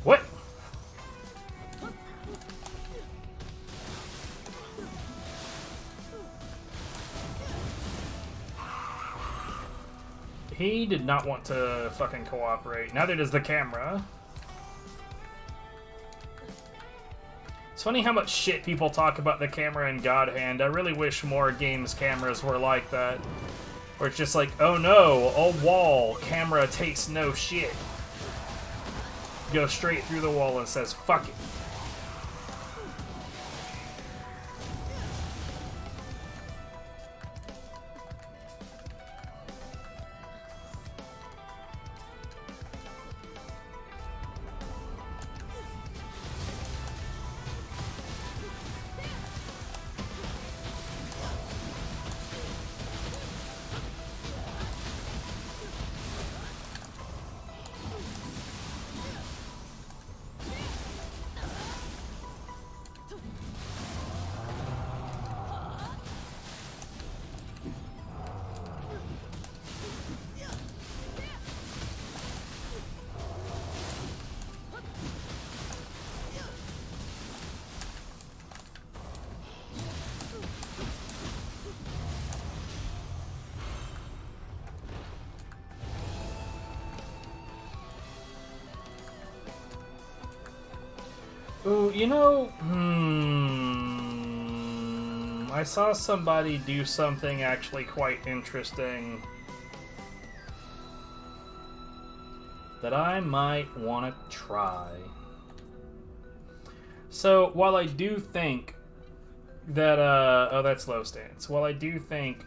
What? He did not want to fucking cooperate. Neither does the camera. It's funny how much shit people talk about the camera in God Hand. I really wish more games' cameras were like that. Where it's just like, oh no, a wall, camera takes no shit. Goes straight through the wall and says, fuck it. Ooh, you know, I saw somebody do something actually quite interesting that I might want to try. So, while I do think that, oh, that's low stance. While I do think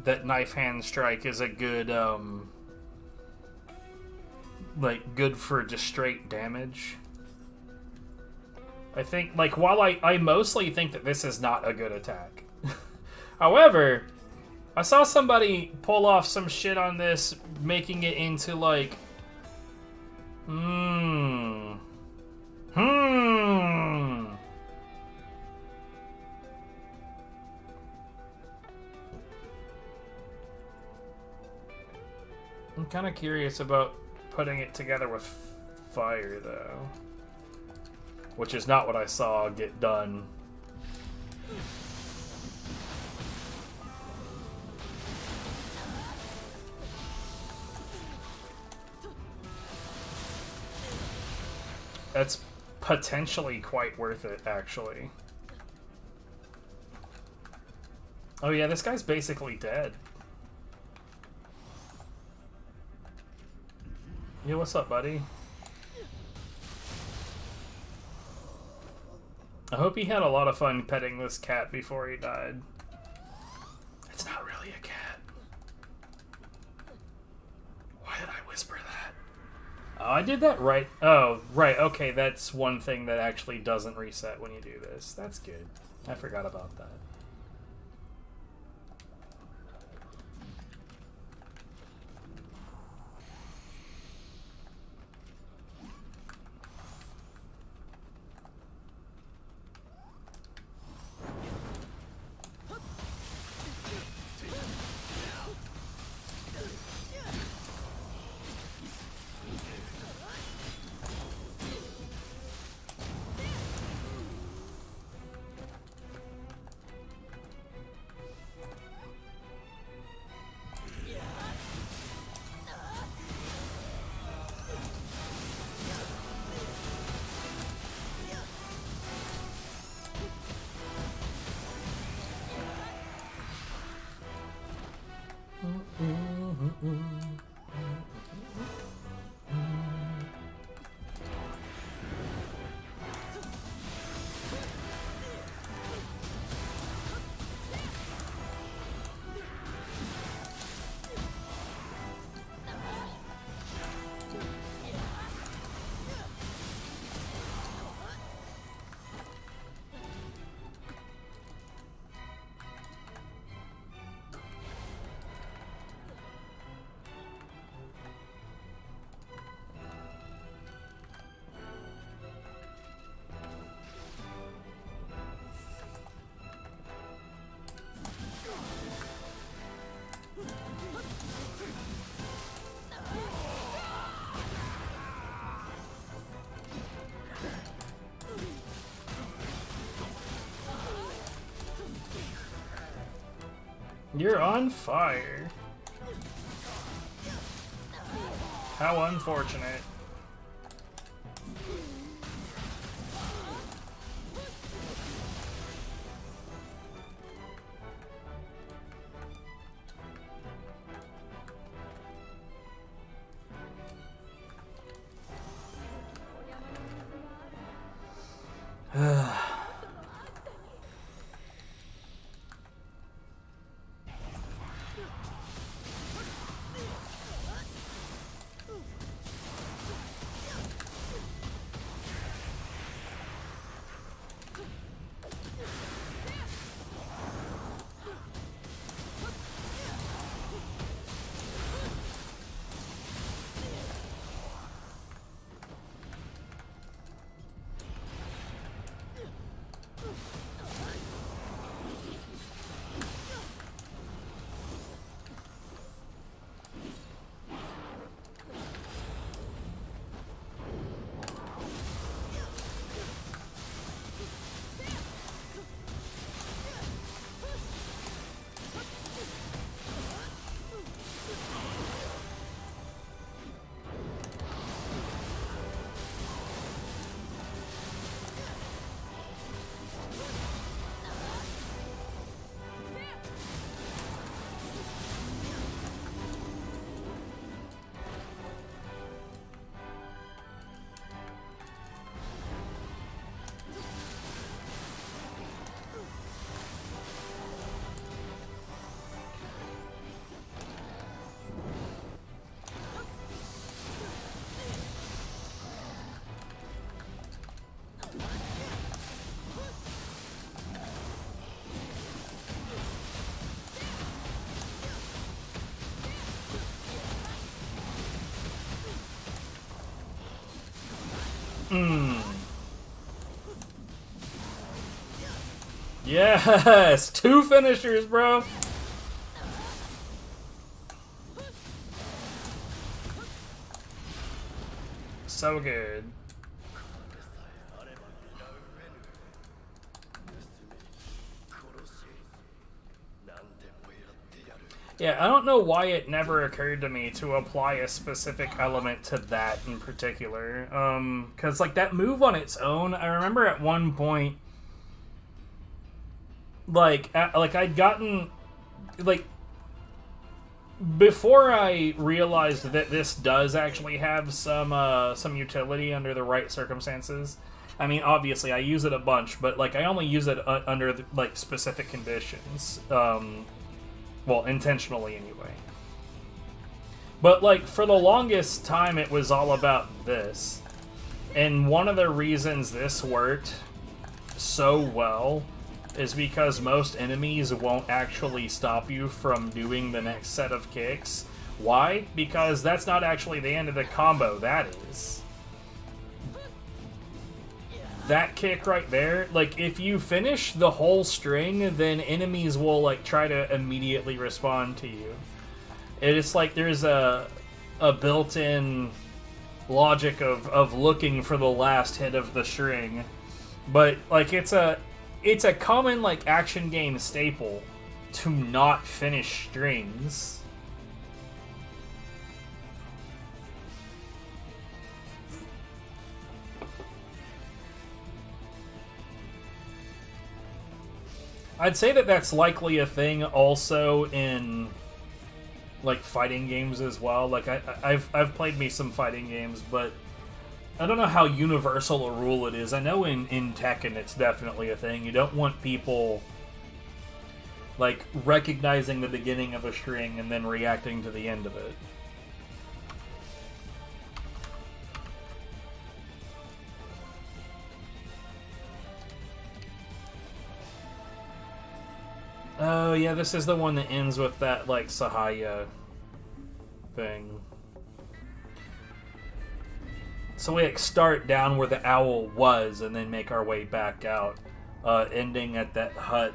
that Knife Hand Strike is a good, like, good for just straight damage, I think, like, while I mostly think that this is not a good attack. However, I saw somebody pull off some shit on this, making it into, like, I'm kind of curious about putting it together with fire, though. Which is not what I saw get done. That's potentially quite worth it, actually. Oh yeah, this guy's basically dead. Yeah, what's up, buddy? I hope he had a lot of fun petting this cat before he died. It's not really a cat. Why did I whisper that? Oh, I did that right. Oh, right. Okay, that's one thing that actually doesn't reset when you do this. That's good. I forgot about that. You're on fire. How unfortunate. Yes! 2 finishers, bro! So good. Yeah, I don't know why it never occurred to me to apply a specific element to that in particular. Because, like, that move on its own, I remember at one point, I'd gotten, like, before I realized that this does actually have some utility under the right circumstances. I mean, obviously, I use it a bunch, but, like, I only use it under, like, specific conditions. Well, intentionally anyway. But, like, for the longest time, it was all about this. And one of the reasons this worked so well is because most enemies won't actually stop you from doing the next set of kicks. Why? Because that's not actually the end of the combo, that is. That kick right there, like, if you finish the whole string, then enemies will, like, try to immediately respond to you. It's like there's a built-in logic of looking for the last hit of the string. But, like, it's a common, like, action game staple to not finish strings. I'd say that that's likely a thing also in, like, fighting games as well. Like, I've played me some fighting games, but I don't know how universal a rule it is. I know in Tekken it's definitely a thing. You don't want people, like, recognizing the beginning of a string and then reacting to the end of it. Oh, yeah, this is the one that ends with that, like, Sahaya thing. So we, like, start down where the owl was and then make our way back out, ending at that hut.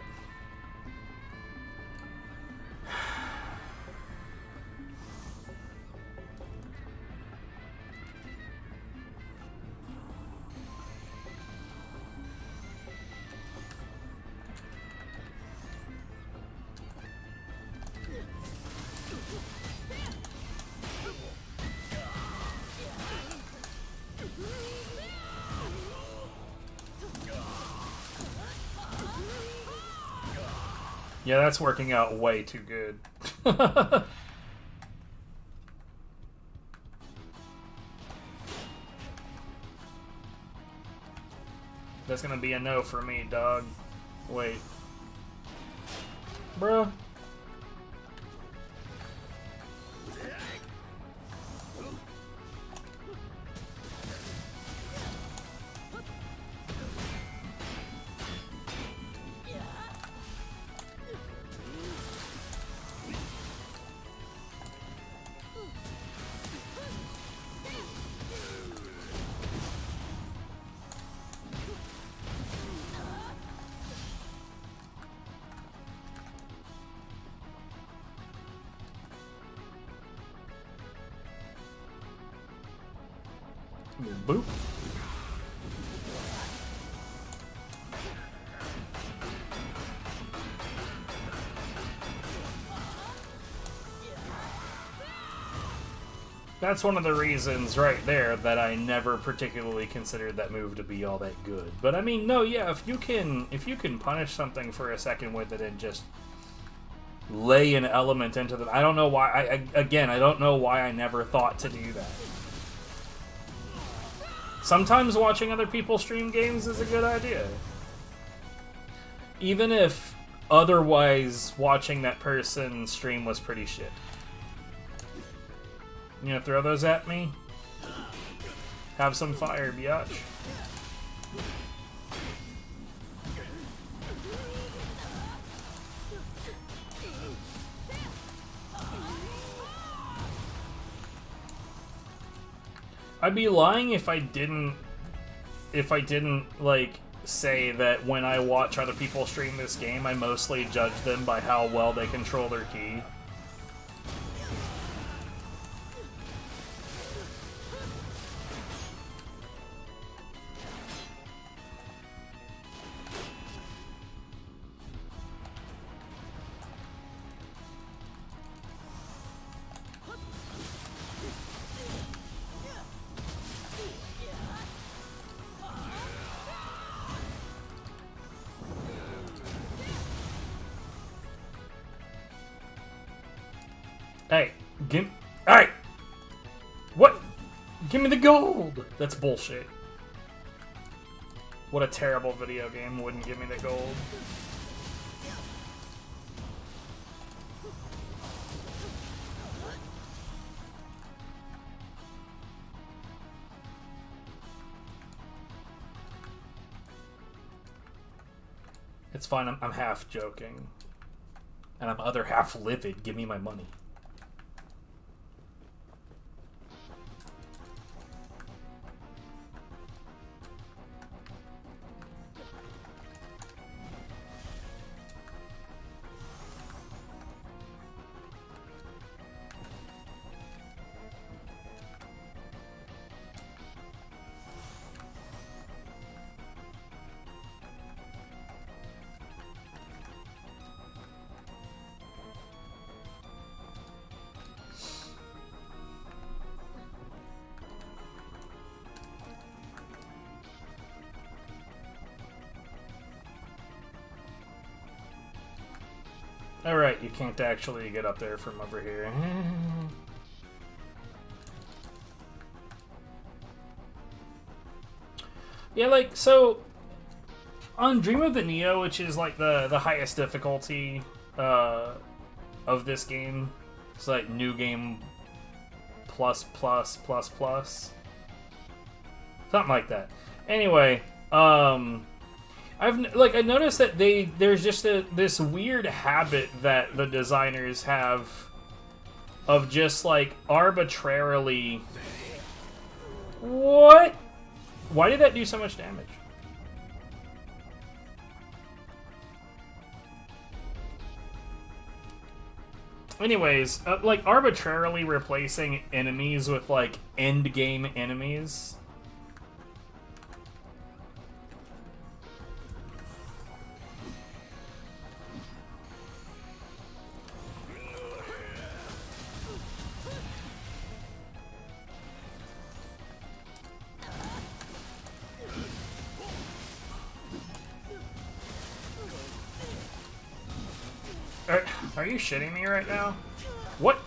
Yeah, that's working out way too good. That's gonna be a no for me, dog. Wait. Bruh. Boop. That's one of the reasons right there that I never particularly considered that move to be all that good. But I mean, no, yeah, if you can punish something for a second with it and just lay an element into them, I don't know why. I don't know why I never thought to do that. Sometimes watching other people stream games is a good idea. Even if otherwise watching that person stream was pretty shit. You gonna throw those at me? Have some fire, biatch. I'd be lying if I didn't like say that when I watch other people stream this game, I mostly judge them by how well they control their ki. Hey, hey! What? Give me the gold! That's bullshit. What a terrible video game wouldn't give me the gold. It's fine, I'm half joking. And I'm other half livid. Give me my money. Alright, you can't actually get up there from over here. Yeah, like, so on Dream of the Nioh, which is like the highest difficulty of this game, it's like new game plus plus plus plus. Something like that. Anyway, I noticed that there's just this weird habit that the designers have of just like arbitrarily. What? Why did that do so much damage? Anyways, like arbitrarily replacing enemies with like end game enemies. Are you shitting me right now? What?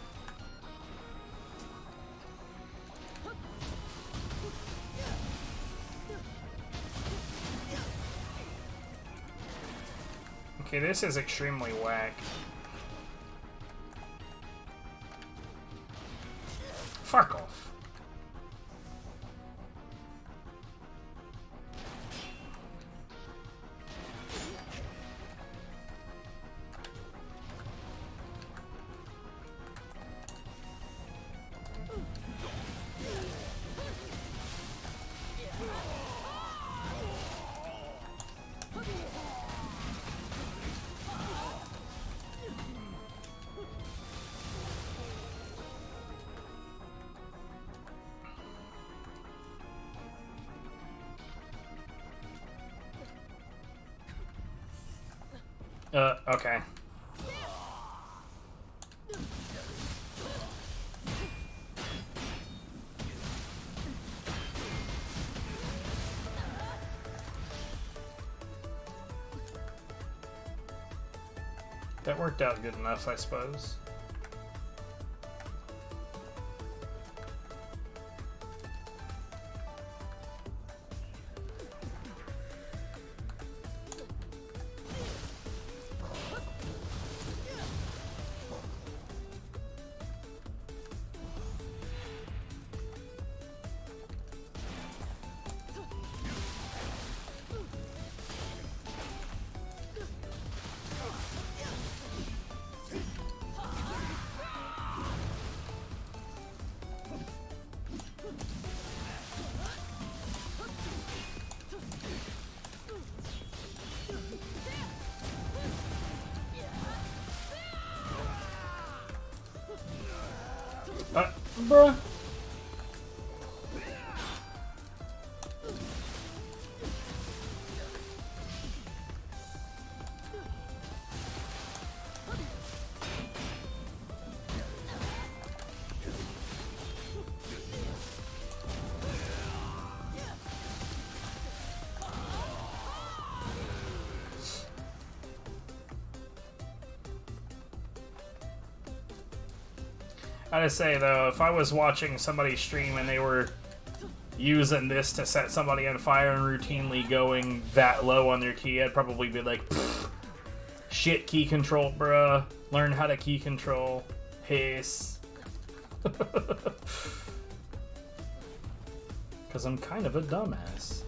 Okay, this is extremely whack. Fuck off. Okay. That worked out good enough, I suppose. Bruh. I gotta say though, if I was watching somebody stream and they were using this to set somebody on fire and routinely going that low on their key, I'd probably be like, shit key control, bruh. Learn how to key control. Hiss. Because I'm kind of a dumbass.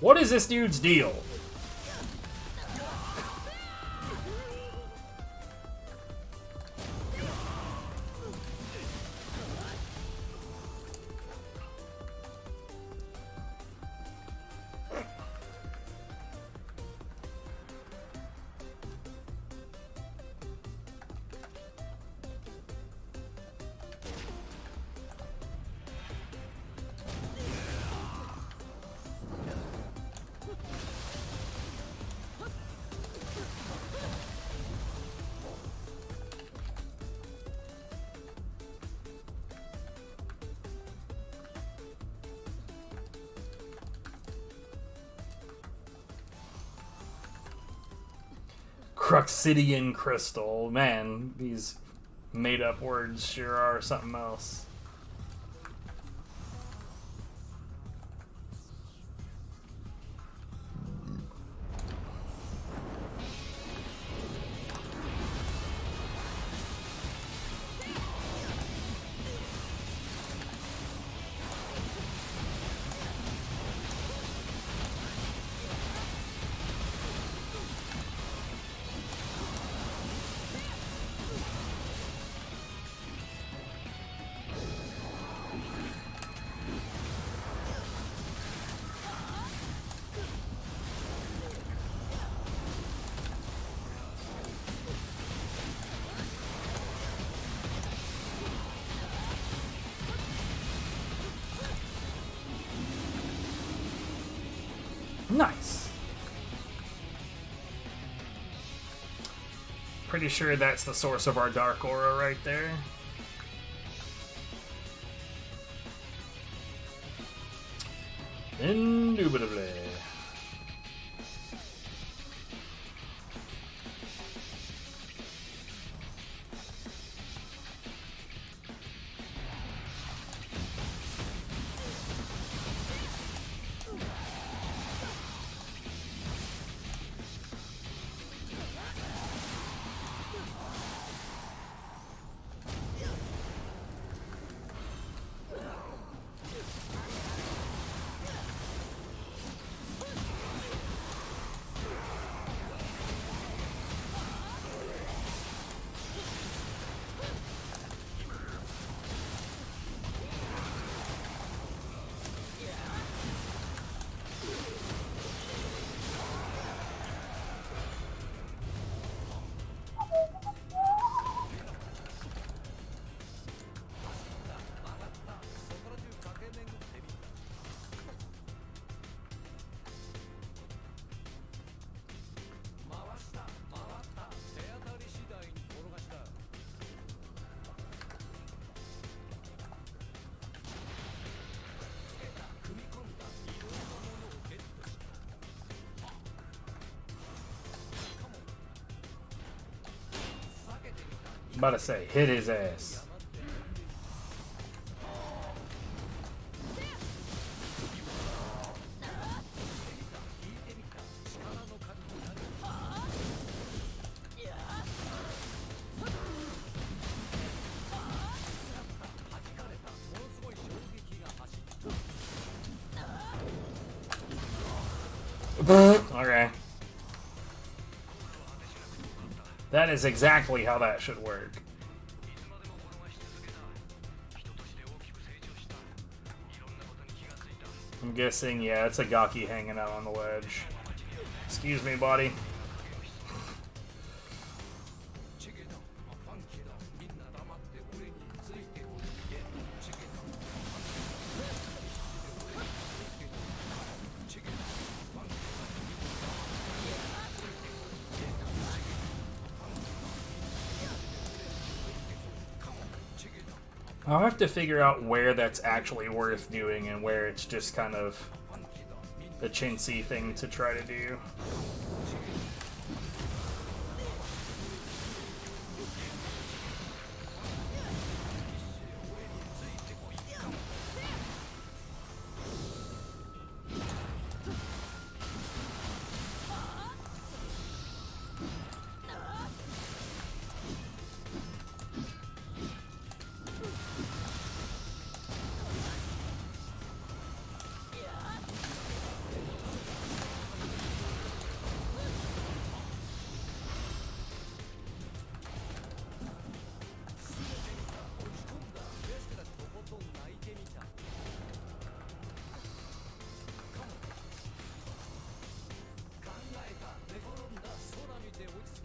What is this dude's deal? Cruxidian crystal. Man, these made-up words sure are something else. Pretty sure that's the source of our dark aura right there. Indubitably. I'm about to say, hit his ass. Okay. That is exactly how that should work. I'm guessing, yeah, it's a Gaki hanging out on the ledge. Excuse me, buddy. I'll have to figure out where that's actually worth doing and where it's just kind of a chintzy thing to try to do.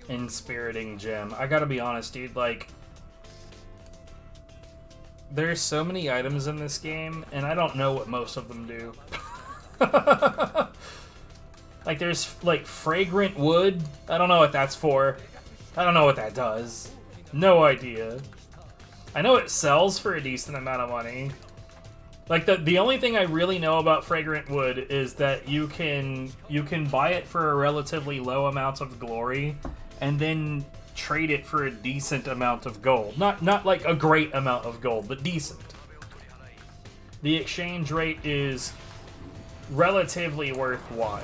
Inspiriting gem. I gotta be honest, dude, like, there's so many items in this game, and I don't know what most of them do. Like, there's, like, fragrant wood. I don't know what that's for. I don't know what that does. No idea. I know it sells for a decent amount of money. Like, the only thing I really know about fragrant wood is that you can buy it for a relatively low amount of glory, and then trade it for a decent amount of gold. Not like a great amount of gold, but decent. The exchange rate is relatively worthwhile.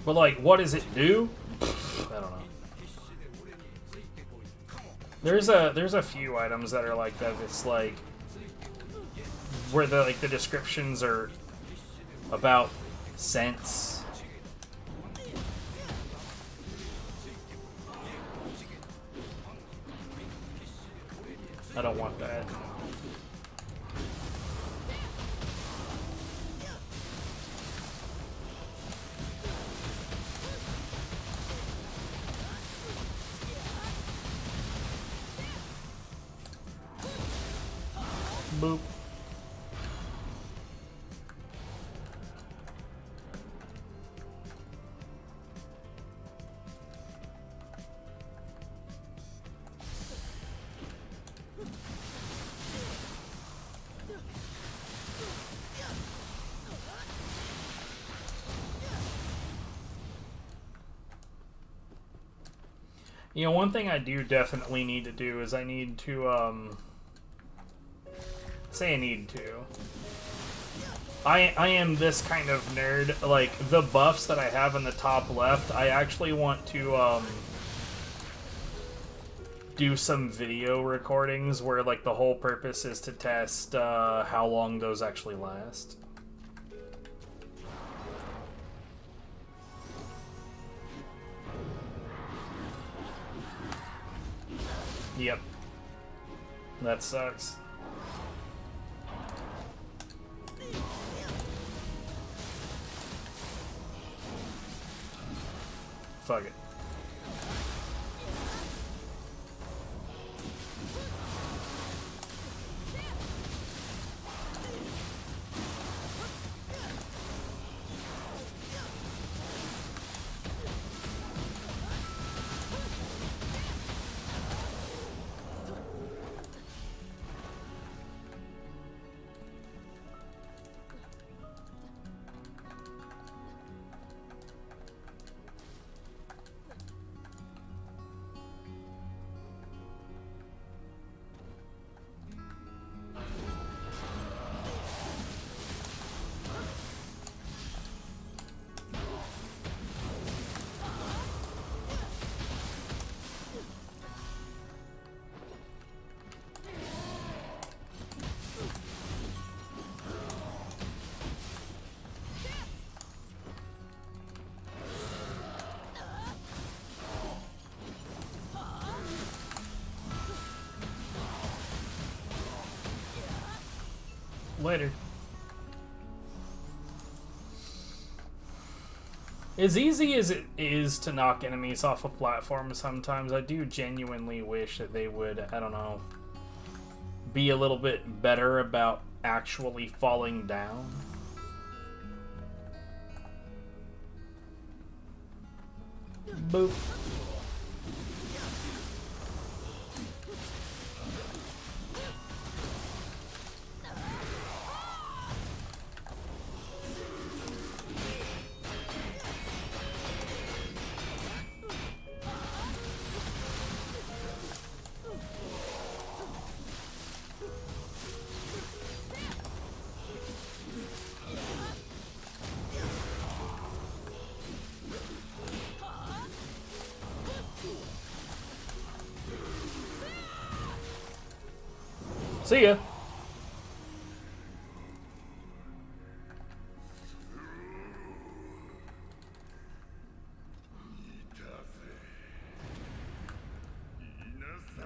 But like, what does it do? I don't know. There's a few items that are like that. It's like where the descriptions are about sense. I don't want that. Boop. You know, one thing I do definitely need to do is I need to, say I need to. I am this kind of nerd. Like, the buffs that I have in the top left, I actually want to, do some video recordings where, like, the whole purpose is to test, how long those actually last. Yep. That sucks. Fuck it. Later. As easy as it is to knock enemies off a platform sometimes, I do genuinely wish that they would, I don't know, be a little bit better about actually falling down. Boop. See ya.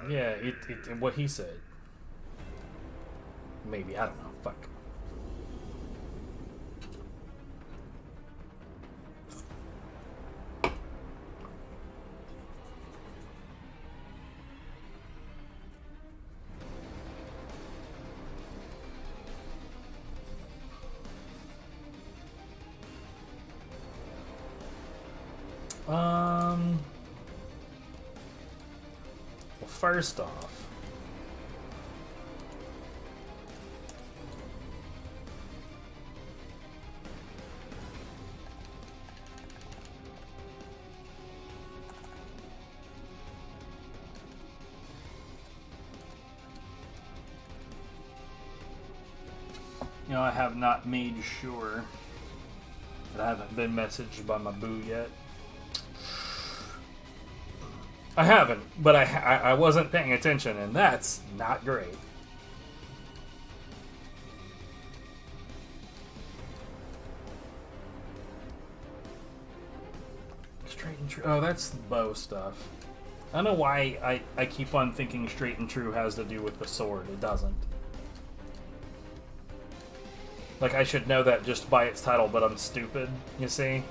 Yeah, what he said. Maybe, I don't know. Fuck. Well, first off, you know, I have not made sure I haven't been messaged by my boo yet. I haven't, but I wasn't paying attention, and that's not great. Straight and true. Oh, that's bow stuff. I don't know why I keep on thinking straight and true has to do with the sword. It doesn't. Like, I should know that just by its title, but I'm stupid, you see?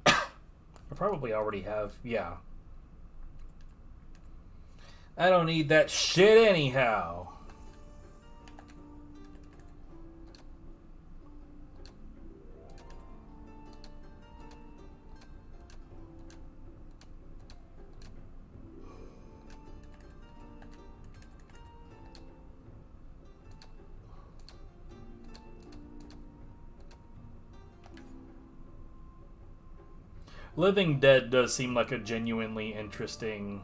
I probably already have, yeah. I don't need that shit anyhow. Living Dead does seem like a genuinely interesting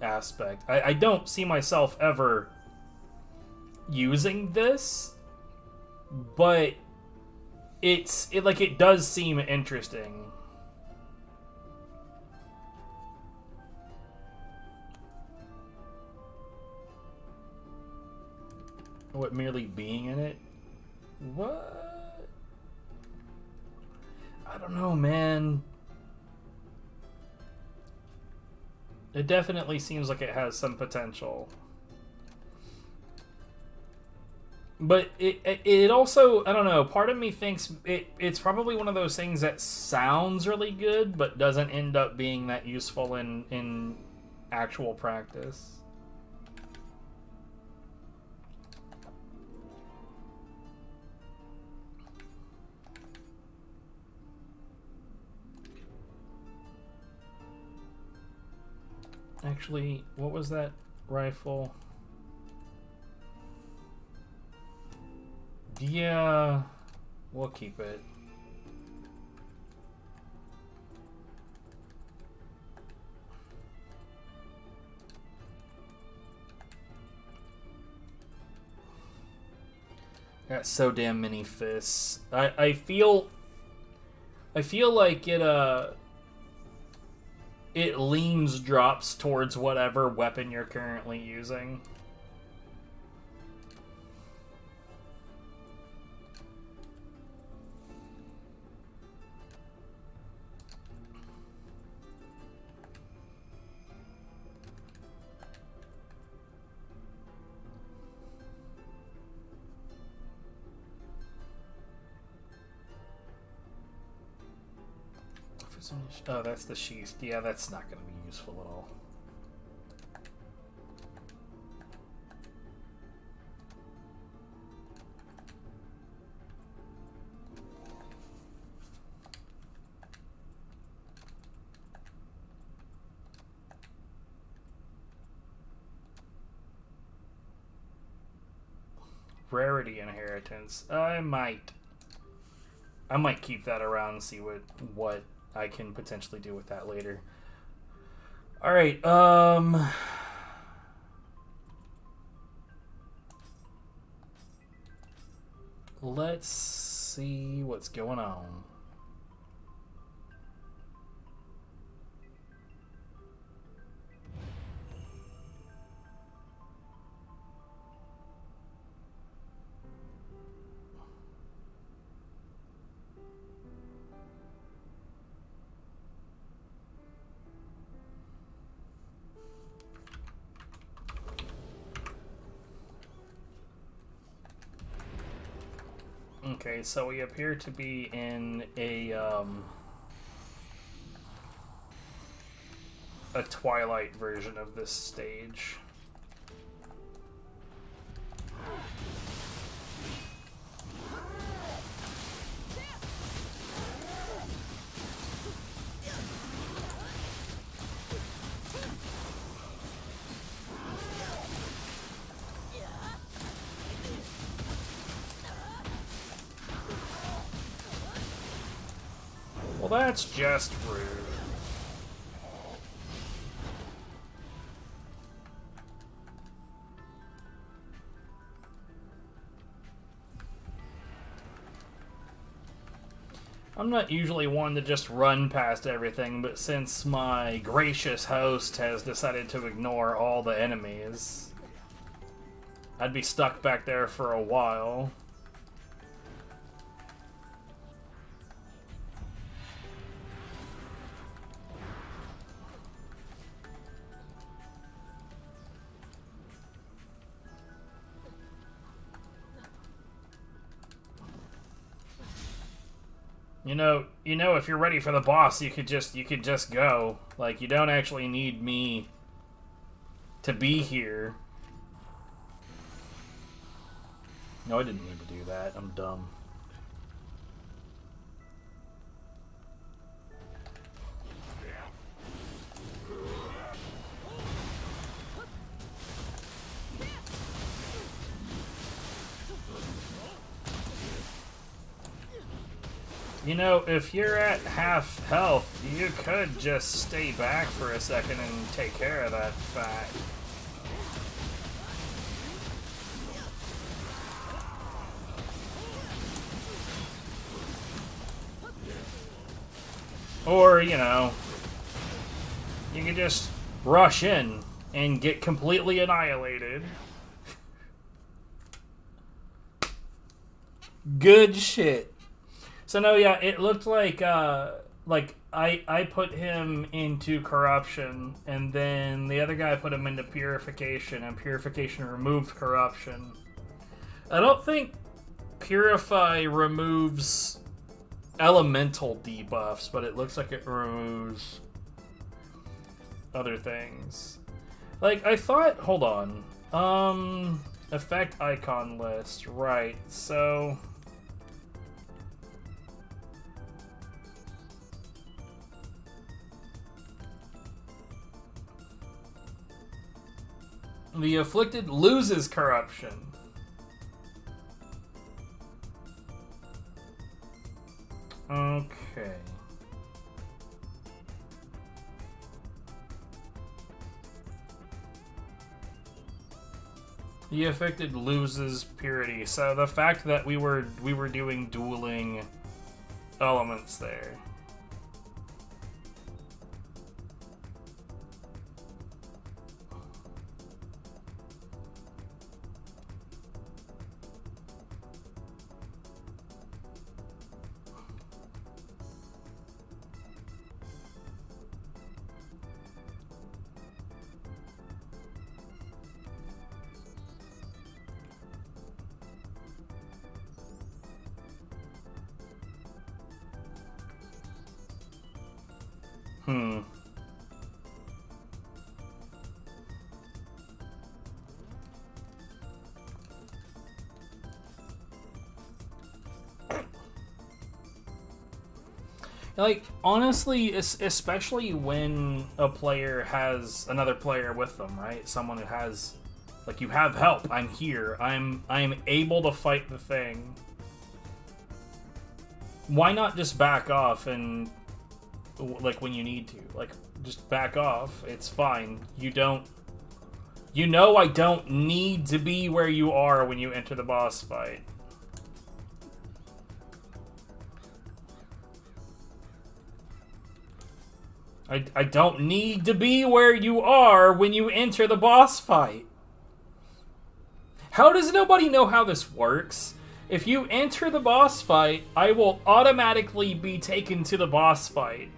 aspect. I don't see myself ever using this, but it does seem interesting. What, merely being in it? What? I don't know, man. It definitely seems like it has some potential. But it also, I don't know, part of me thinks it's probably one of those things that sounds really good, but doesn't end up being that useful in actual practice. Actually, what was that rifle? Yeah, we'll keep it. Got so damn many fists. I feel like it leans drops towards whatever weapon you're currently using. Oh, that's the sheath. Yeah, that's not going to be useful at all. Rarity inheritance. I might keep that around and see what I can potentially do with that later. All right, let's see what's going on. Okay, so we appear to be in a Twilight version of this stage. Well, that's just rude. I'm not usually one to just run past everything, but since my gracious host has decided to ignore all the enemies, I'd be stuck back there for a while. You know, if you're ready for the boss, you could just go. Like, you don't actually need me to be here. No, I didn't need to do that. I'm dumb. You know, if you're at half health, you could just stay back for a second and take care of that fact. Or, you know, you can just rush in and get completely annihilated. Good shit. So no, yeah, it looked like I put him into corruption, and then the other guy put him into purification, and purification removed corruption. I don't think purify removes elemental debuffs, but it looks like it removes other things. Like, I thought, hold on, effect icon list, right, so the afflicted loses corruption. Okay. The afflicted loses purity. So the fact that we were doing dueling elements there. Like, honestly, especially when a player has another player with them, right? Someone who has, like, you have help. I'm here. I'm able to fight the thing. Why not just back off and, like, when you need to? Like, just back off. It's fine. You don't... You know I don't need to be where you are when you enter the boss fight. I don't need to be where you are when you enter the boss fight. How does nobody know how this works? If you enter the boss fight, I will automatically be taken to the boss fight.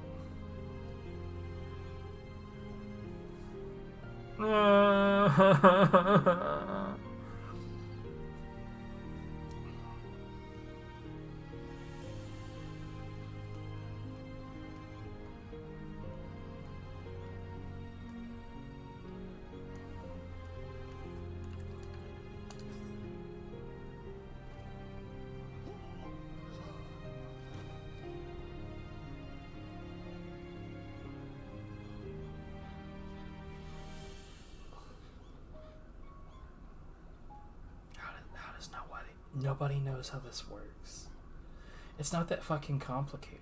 Nobody knows how this works. It's not that fucking complicated.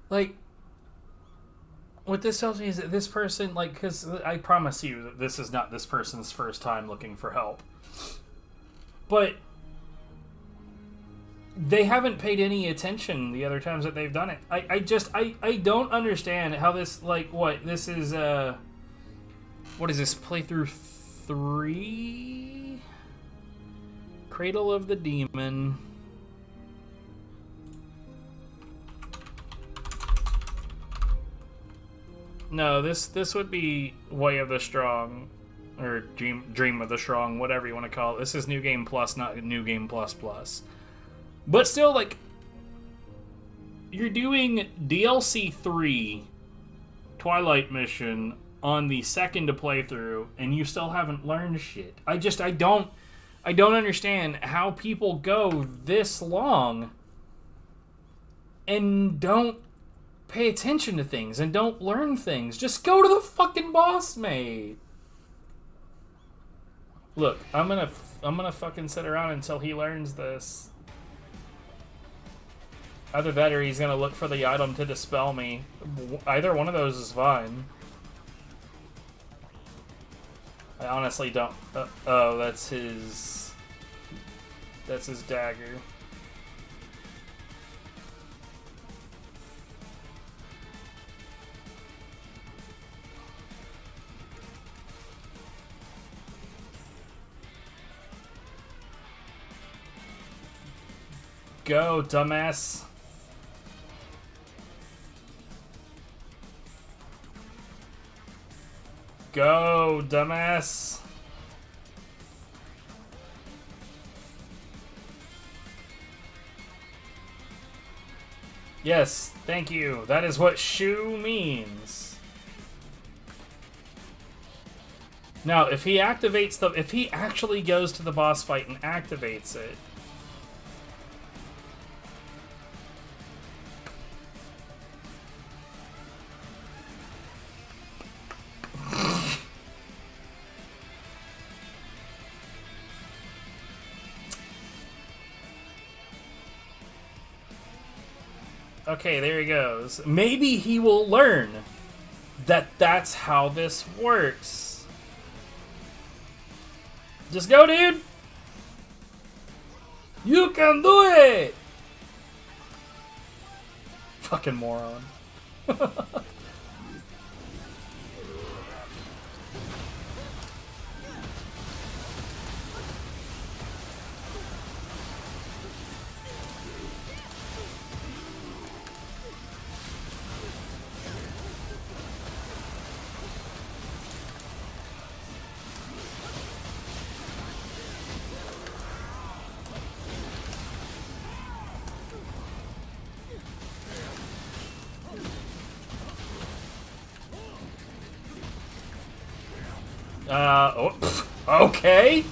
Like, what this tells me is that this person, like, because I promise you that this is not this person's first time looking for help. But they haven't paid any attention the other times that they've done it. I don't understand how this, like, what, this is, what is this, playthrough 3? Cradle of the Demon. No, this would be Way of the Strong, or Dream of the Strong, whatever you want to call it. This is New Game Plus, not New Game Plus Plus. But still, like, you're doing DLC 3 Twilight Mission on the second playthrough, and you still haven't learned shit. I don't understand how people go this long and don't pay attention to things and don't learn things. Just go to the fucking boss, mate. Look, I'm gonna fucking sit around until he learns this. Either that or he's gonna look for the item to dispel me. Either one of those is fine. I honestly don't... oh, that's his dagger. Go, dumbass. Go, dumbass. Yes, thank you. That is what shoo means. Now, if he actually goes to the boss fight and activates it, okay, there he goes. Maybe he will learn that that's how this works. Just go, dude! You can do it! Fucking moron. Okay.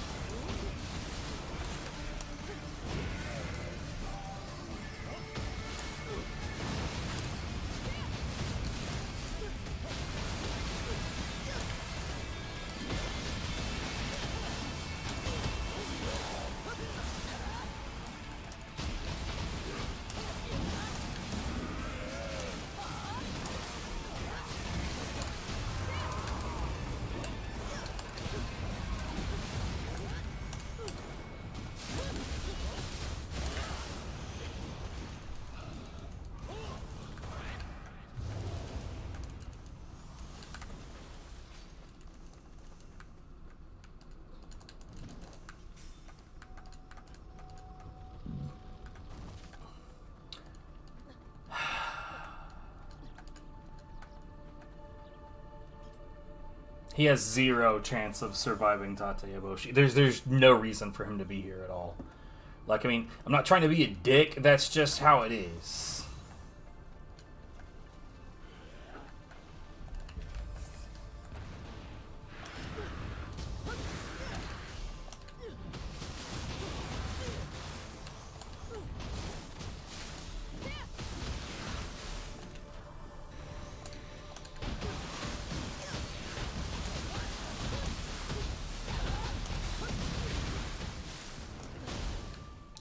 He has zero chance of surviving Tateyuboshi. There's no reason for him to be here at all. Like, I mean, I'm not trying to be a dick. That's just how it is.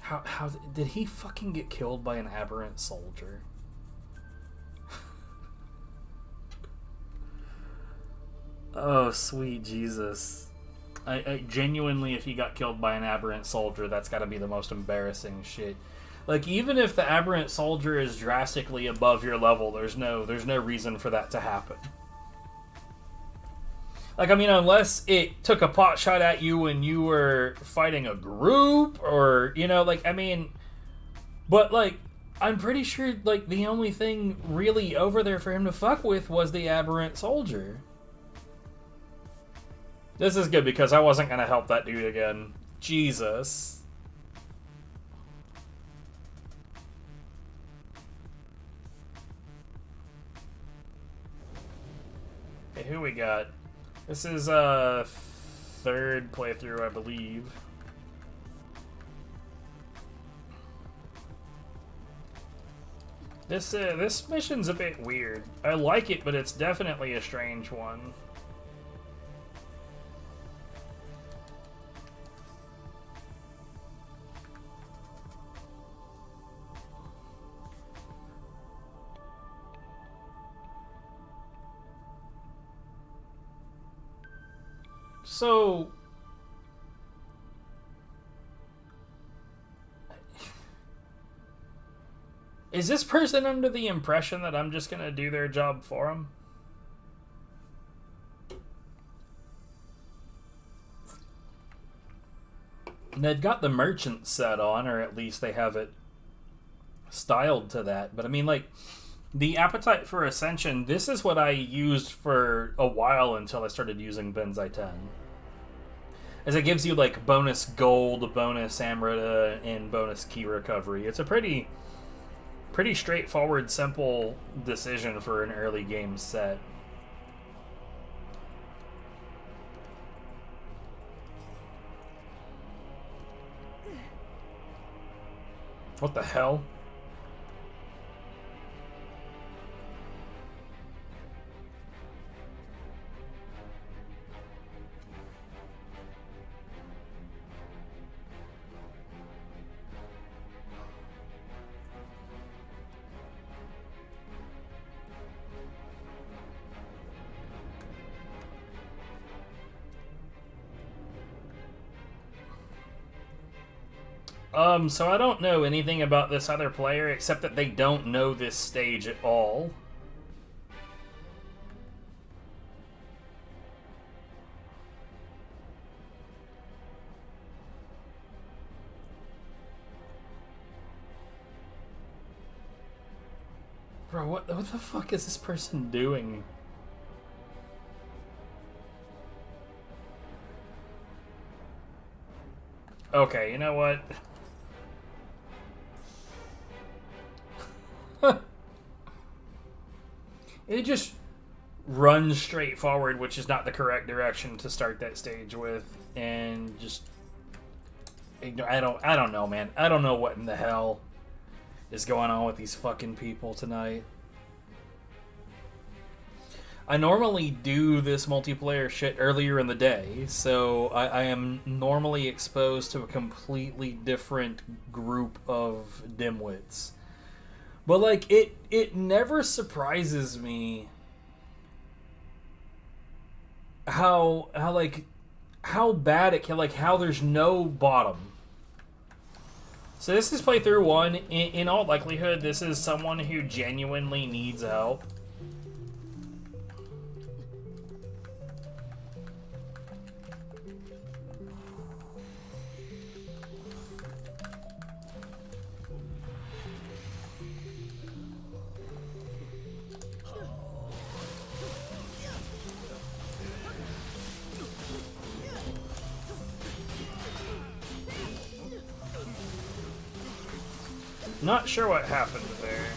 How did he fucking get killed by an aberrant soldier? Oh, sweet Jesus. I genuinely, if he got killed by an aberrant soldier, that's gotta be the most embarrassing shit. Like, even if the aberrant soldier is drastically above your level, there's no reason for that to happen. Like, I mean, unless it took a pot shot at you when you were fighting a group, or, you know, like, I mean, but, like, I'm pretty sure, like, the only thing really over there for him to fuck with was the aberrant soldier. This is good because I wasn't going to help that dude again. Jesus. Okay, who we got? This is third playthrough, I believe. This mission's a bit weird. I like it, but it's definitely a strange one. So, is this person under the impression that I'm just gonna do their job for them? And they've got the merchant set on, or at least they have it styled to that. But I mean, like, the Appetite for Ascension, this is what I used for a while until I started using Benzai 10. As it gives you, like, bonus gold, bonus Amrita, and bonus key recovery. It's a pretty straightforward, simple decision for an early game set. What the hell? So I don't know anything about this other player except that they don't know this stage at all. Bro, what the fuck is this person doing? Okay, you know what? It just runs straight forward, which is not the correct direction to start that stage with, and just ignore. I don't know, man. I don't know what in the hell is going on with these fucking people tonight. I normally do this multiplayer shit earlier in the day, so I am normally exposed to a completely different group of dimwits. But, like, it never surprises me how bad it can, like, how there's no bottom. So this is playthrough 1. In all likelihood, this is someone who genuinely needs help. Not sure what happened there.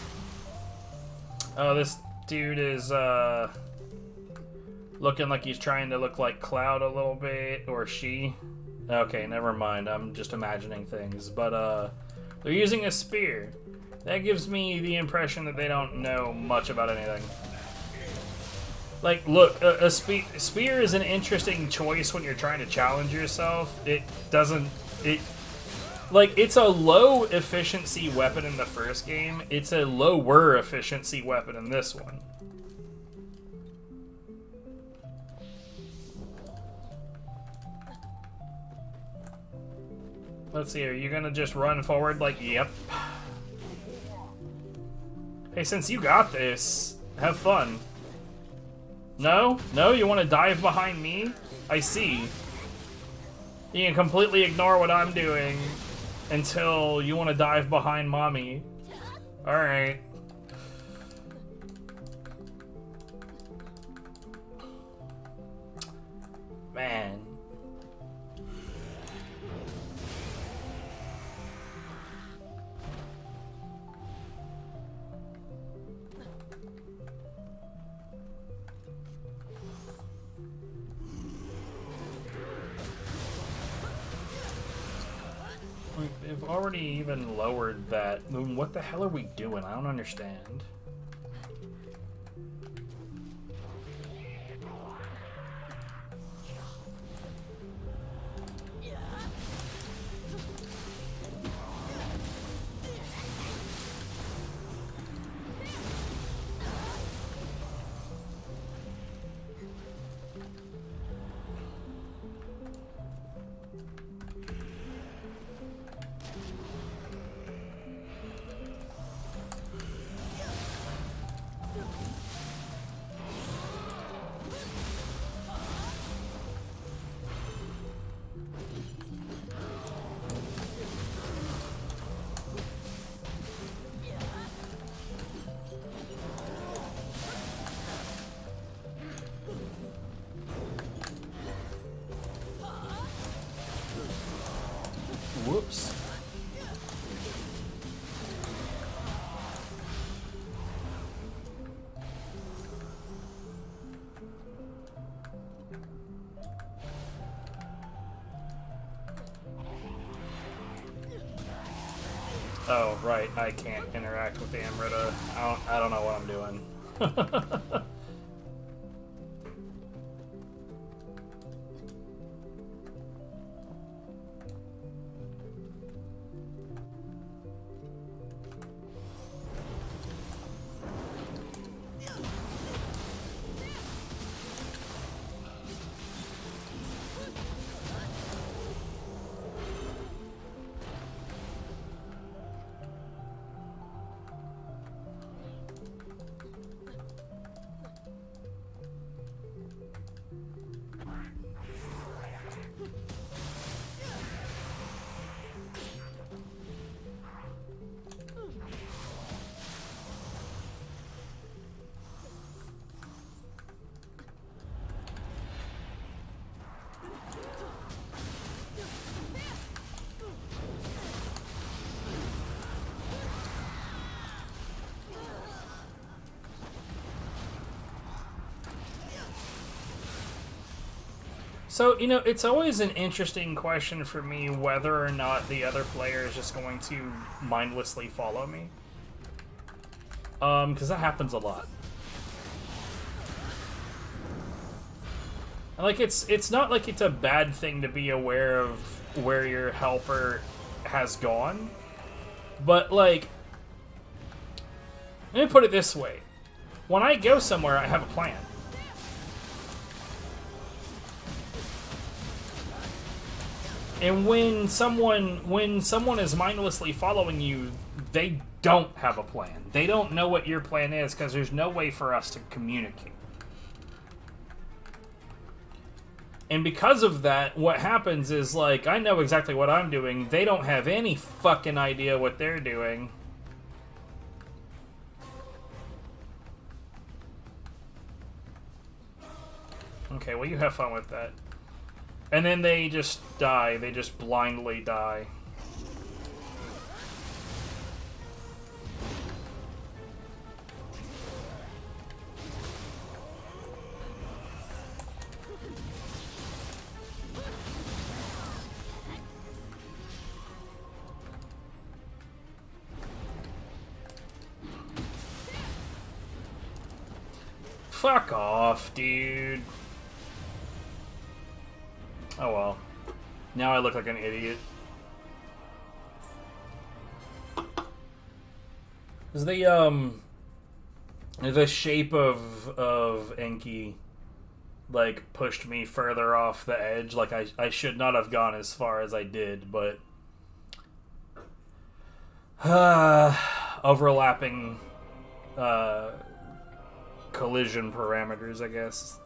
Oh, this dude is looking like he's trying to look like Cloud a little bit, or she. Okay, never mind. I'm just imagining things. But they're using a spear. That gives me the impression that they don't know much about anything. Like, look, a spear is an interesting choice when you're trying to challenge yourself. Like, it's a low efficiency weapon in the first game. It's a lower efficiency weapon in this one. Let's see, are you gonna just run forward like, yep. Hey, since you got this, have fun. No? No? You want to dive behind me? I see. You can completely ignore what I'm doing until you want to dive behind mommy. Alright. Man. They've already even lowered that. What the hell are we doing? I don't understand. Whoops. Oh, right, I can't interact with the Amrita. I don't know what I'm doing. So, you know, it's always an interesting question for me whether or not the other player is just going to mindlessly follow me. Because that happens a lot. And, like, it's not like it's a bad thing to be aware of where your helper has gone. But, like, let me put it this way. When I go somewhere, I have a plan. And when someone is mindlessly following you, they don't have a plan. They don't know what your plan is because there's no way for us to communicate. And because of that, what happens is, like, I know exactly what I'm doing. They don't have any fucking idea what they're doing. Okay, well, you have fun with that. And then they just die. They just blindly die. Fuck off, dude. Oh well. Now I look like an idiot. Is the shape of Enki like pushed me further off the edge? Like I should not have gone as far as I did, but overlapping collision parameters, I guess.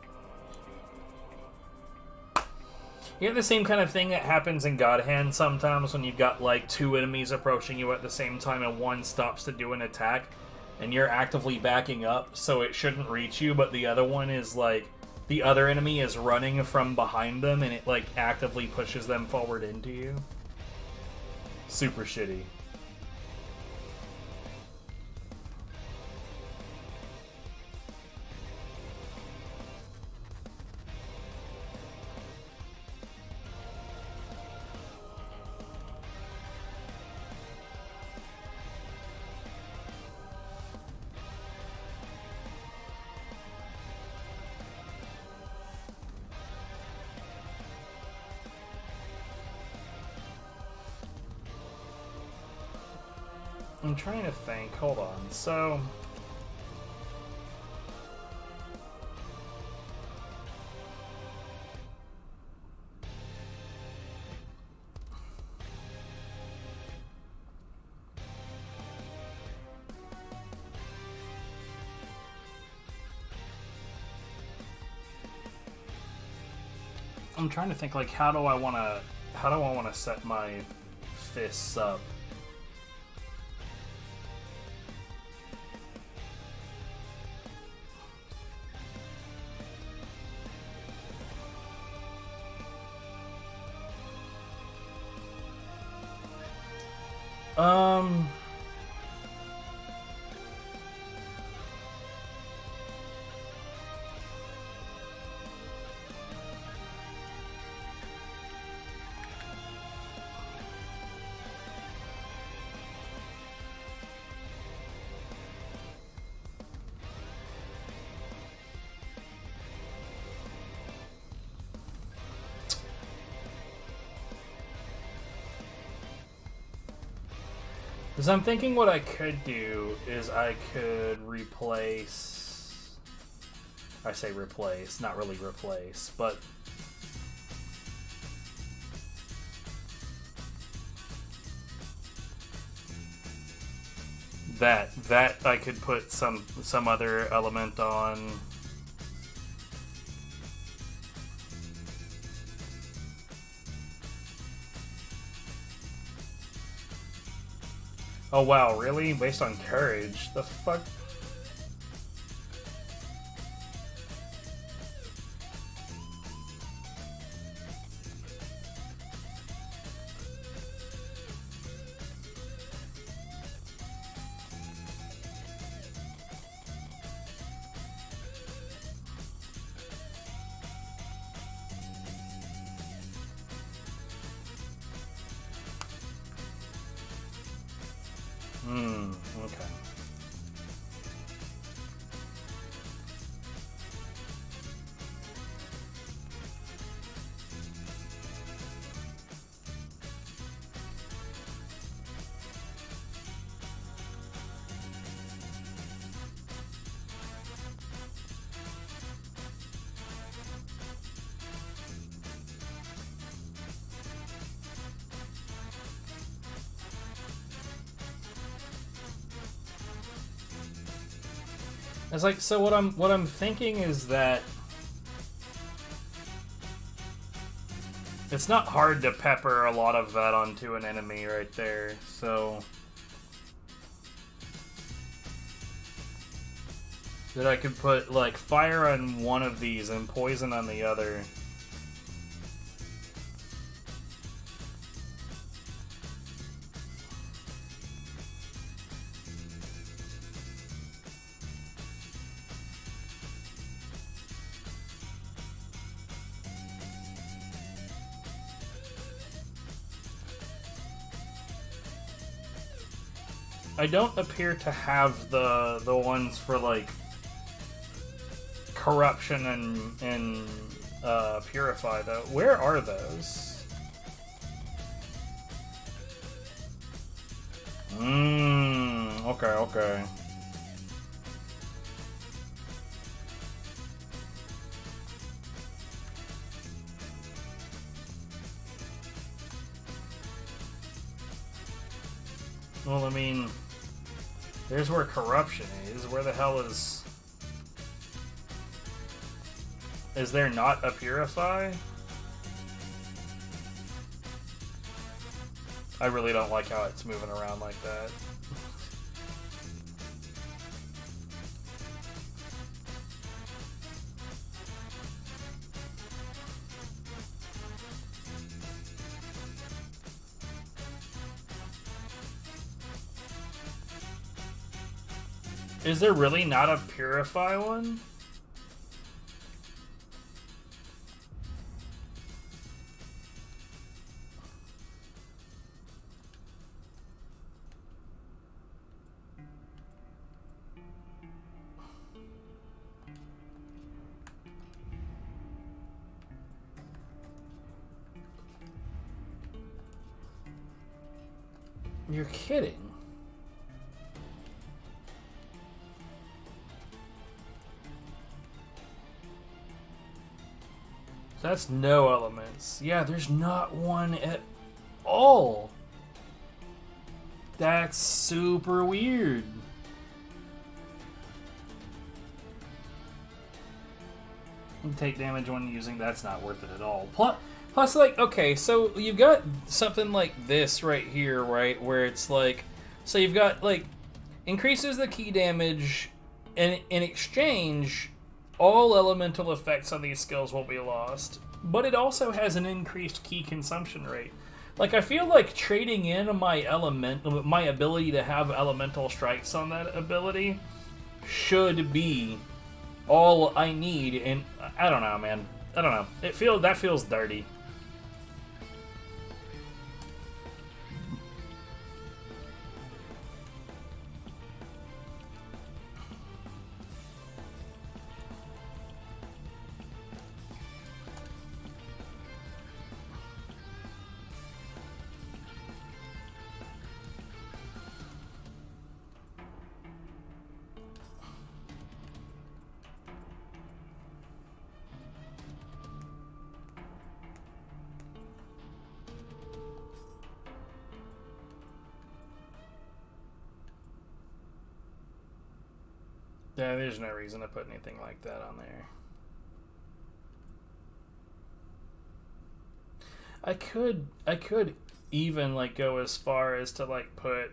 You have the same kind of thing that happens in God Hand sometimes when you've got like two enemies approaching you at the same time and one stops to do an attack and you're actively backing up so it shouldn't reach you, but the other one is like, the other enemy is running from behind them and it like actively pushes them forward into you. Super shitty. I'm trying to think. Hold on. So... I'm trying to think, like, how do I want to set my fists up? Because I'm thinking what I could do is I could replace... I say replace, not really replace, but... That I could put some other element on... Oh wow, really? Based on courage? The fuck? Okay. It's like, so what I'm thinking is that it's not hard to pepper a lot of that onto an enemy right there, so that I could put like fire on one of these and poison on the other. I don't appear to have the ones for like corruption and purify though. Where are those? Okay. Well, I mean, There's where corruption is. Where the hell is... Is there not a purify? I really don't like how it's moving around like that. Is there really not a purify one? You're kidding. That's no elements. Yeah, there's not one at all. That's super weird. You take damage when using, that's not worth it at all. Plus, like, okay, so you've got something like this right here, right, where it's like, so you've got, like, increases the key damage, and in exchange, all elemental effects on these skills will be lost, but it also has an increased key consumption rate. Like, I feel like trading in my ability to have elemental strikes on that ability should be all I need, and I don't know, man. I don't know. That feels dirty. Yeah, there's no reason to put anything like that on there. I could even like go as far as to like put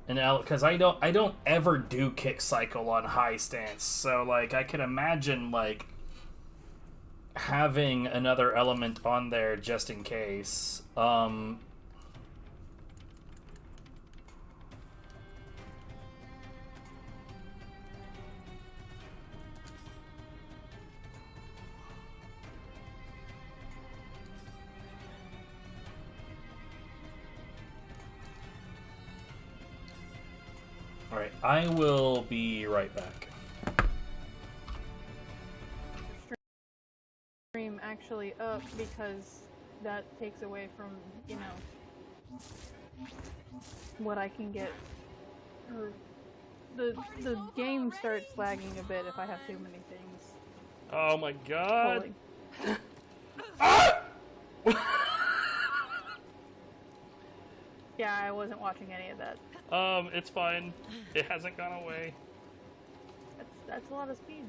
an because I don't ever do kick cycle on high stance, so like I can imagine like having another element on there just in case. Alright, I will be right back. Stream actually up because that takes away from, you know, what I can get. Or the game starts lagging a bit if I have too many things. Oh my god. Yeah, I wasn't watching any of that. It's fine. It hasn't gone away. That's a lot of speed.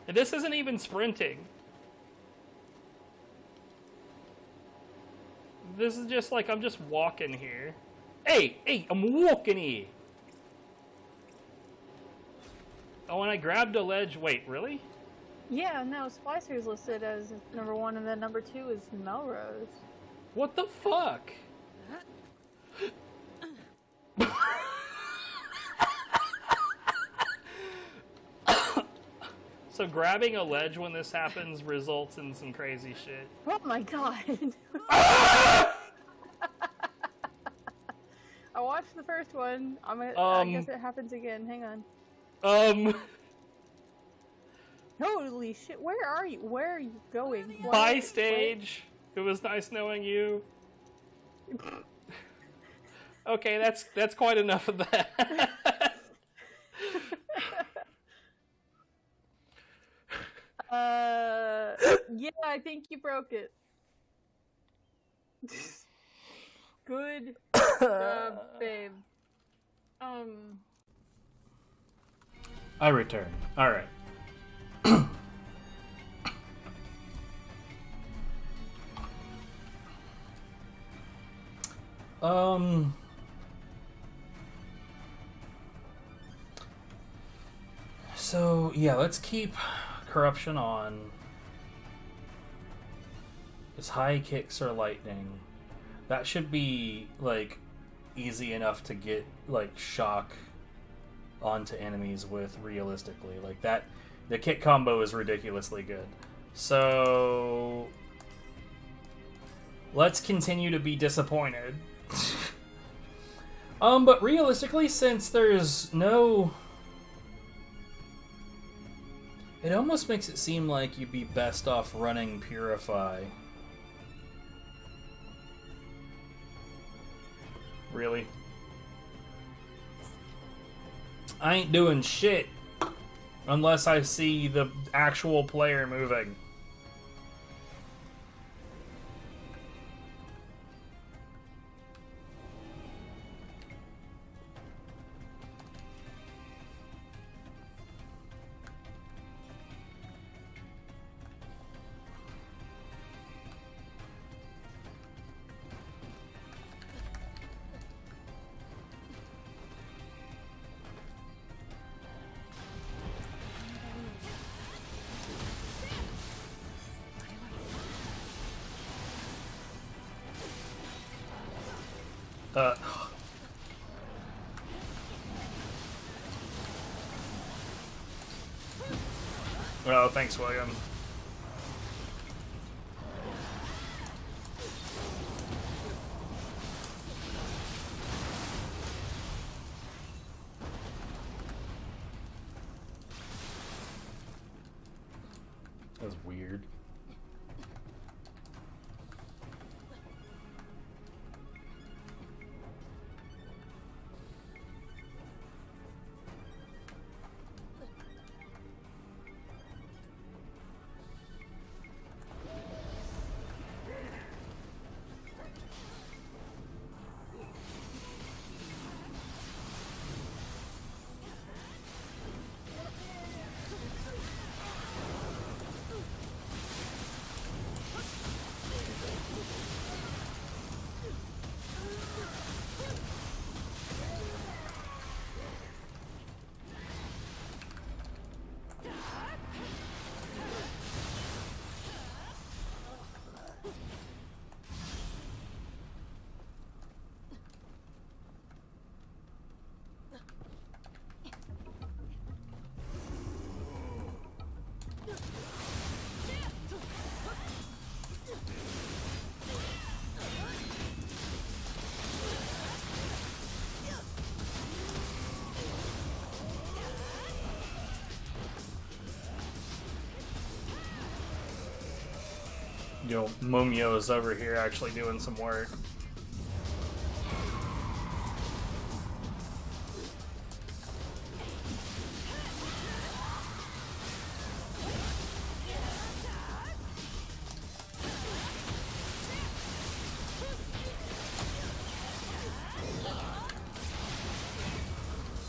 And this isn't even sprinting. This is just like I'm just walking here. Hey, I'm walking here. Oh, and I grabbed a ledge. Wait, really? Yeah, no, Splicer's listed as number 1, and then number 2 is Melrose. What the fuck? So grabbing a ledge when this happens results in some crazy shit. Oh my god. I watched the first one. I guess it happens again. Hang on. Holy shit, where are you? Where are you going? Bye, stage. It was nice knowing you. Okay, that's quite enough of that. Yeah, I think you broke it. Good job, babe. Um, I return. Alright. So, yeah, let's keep corruption on. His high kicks are lightning. That should be, like, easy enough to get, like, shock onto enemies with realistically. Like, that, the kick combo is ridiculously good. So, let's continue to be disappointed. But realistically, since there's no... It almost makes it seem like you'd be best off running Purify. Really? I ain't doing shit unless I see the actual player moving. Oh, thanks, William. That was weird. Yo, Mumio's over here actually doing some work.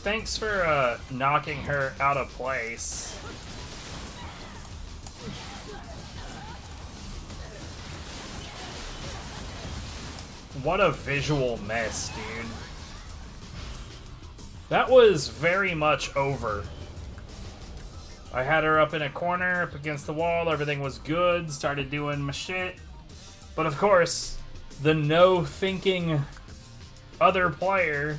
Thanks for knocking her out of place. What a visual mess, dude. That was very much over. I had her up in a corner, up against the wall, everything was good, started doing my shit. But of course, the no-thinking other player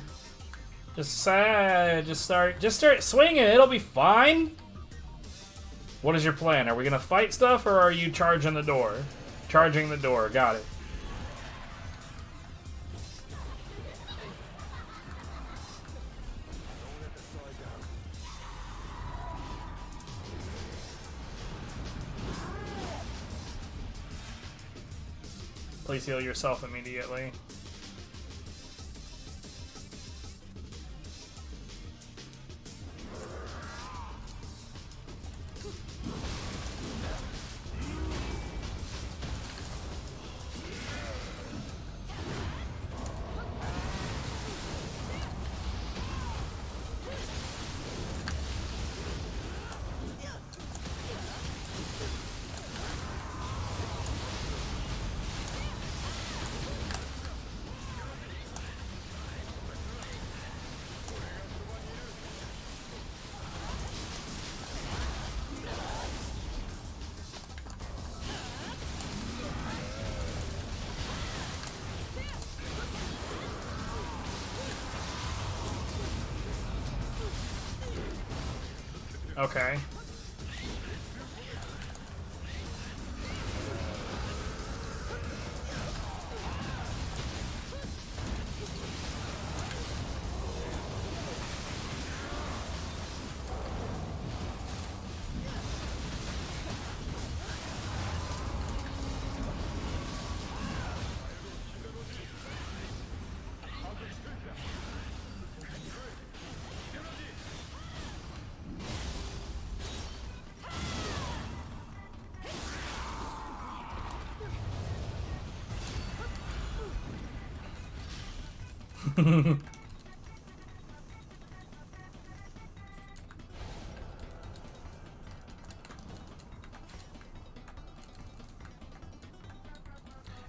just start swinging, it'll be fine. What is your plan? Are we gonna fight stuff, or are you charging the door? Charging the door, got it. Please heal yourself immediately. Okay.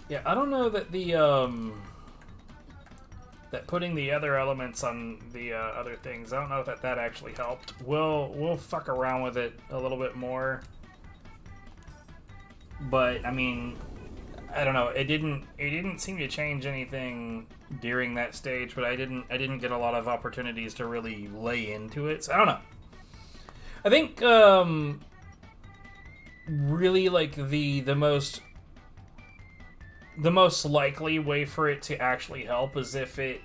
Yeah, I don't know that the that putting the other elements on the other things, I don't know that actually helped. We'll fuck around with it a little bit more. But I mean, I don't know. It didn't seem to change anything during that stage, but I didn't get a lot of opportunities to really lay into it. So I don't know. I think really like the most likely way for it to actually help is if it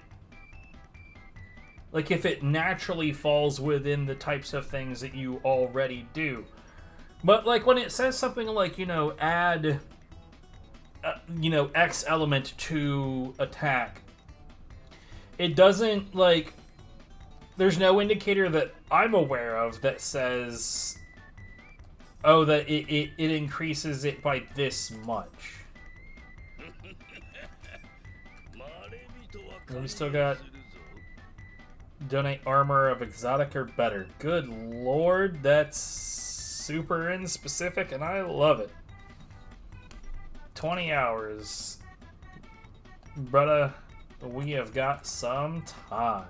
naturally falls within the types of things that you already do. But like when it says something like, add X element to attack, it doesn't there's no indicator that I'm aware of that says, oh, that it increases it by this much. And we still got donate armor of exotic or better. Good lord, that's super in specific, and I love it. 20 hours. Brother, we have got some time.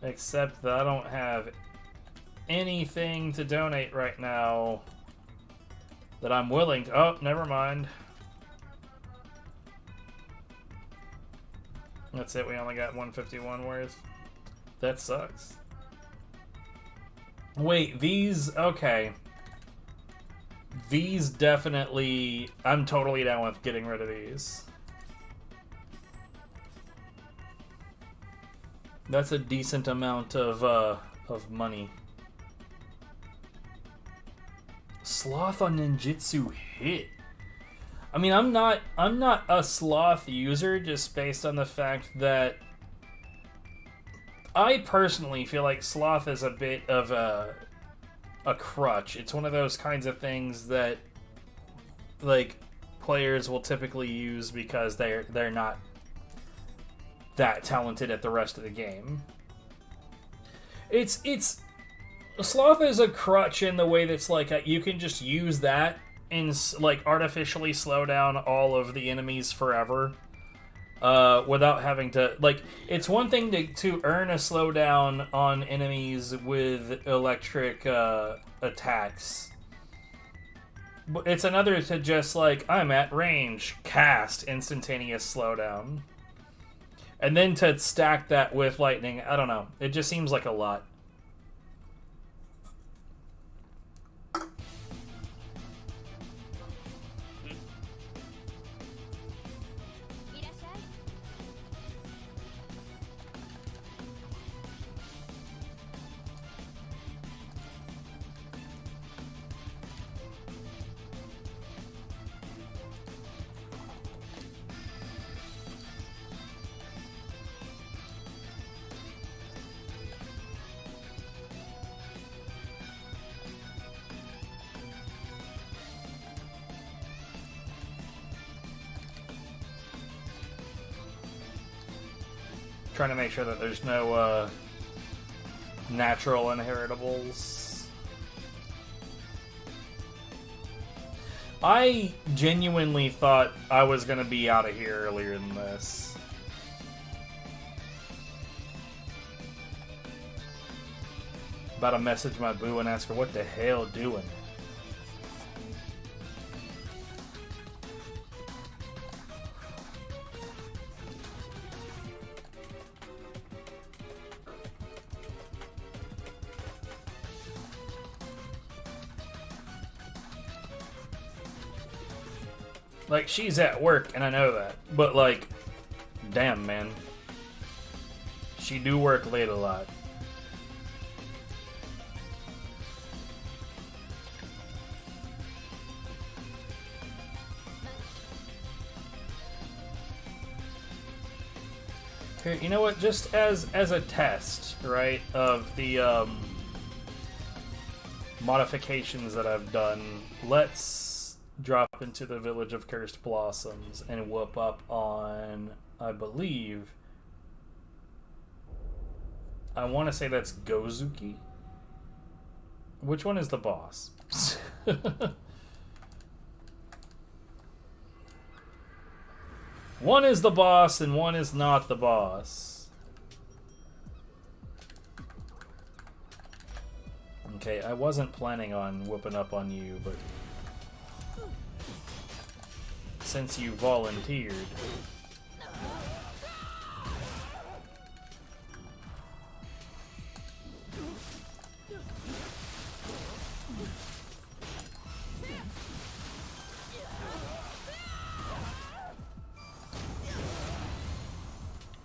Except that I don't have anything to donate right now that I'm willing to. Oh, never mind. That's it, we only got 151 worth. That sucks. Wait, these... Okay. These definitely... I'm totally down with getting rid of these. That's a decent amount of money. Sloth on ninjutsu hit. I mean, I'm not a sloth user just based on the fact that I personally feel like sloth is a bit of a crutch. It's one of those kinds of things that players will typically use because they're not that talented at the rest of the game. It's sloth is a crutch in the way that's you can just use that and artificially slow down all of the enemies forever without having to it's one thing to earn a slowdown on enemies with electric attacks, but it's another to just I'm at range, cast instantaneous slowdown, and then to stack that with lightning. I don't know, it just seems like a lot. Trying to make sure that there's no natural inheritables. I genuinely thought I was going to be out of here earlier than this. About to message my boo and ask her what the hell doing. Like, she's at work, and I know that. But, like, damn, man. She do work late a lot. Here, you know what? Just as a test, right, of the modifications that I've done, let's drop into the Village of Cursed Blossoms and whoop up on, I believe, I want to say that's Gozuki. Which one is the boss? One is the boss and one is not the boss. Okay, I wasn't planning on whooping up on you, but since you volunteered.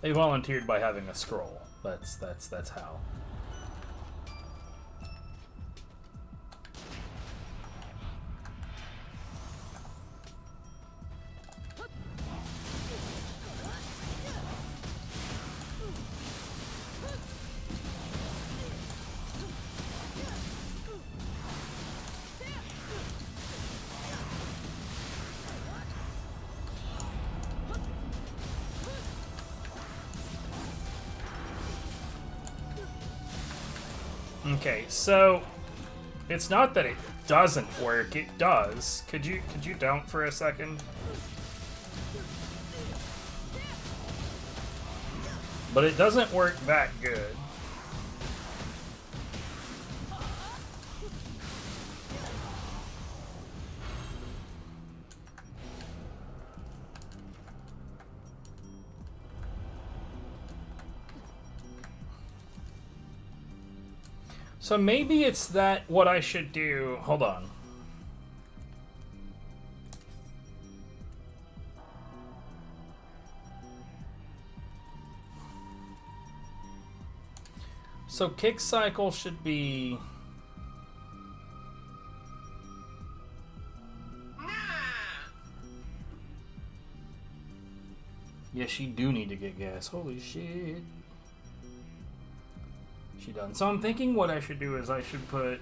They volunteered by having a scroll. That's how. Okay, so it's not that it doesn't work, it does. Could you don't for a second? But it doesn't work that good. So maybe it's that what I should do. Hold on. So kick cycle should be. Yes, you do need to get gas. Holy shit. She done. So I'm thinking what I should do is I should put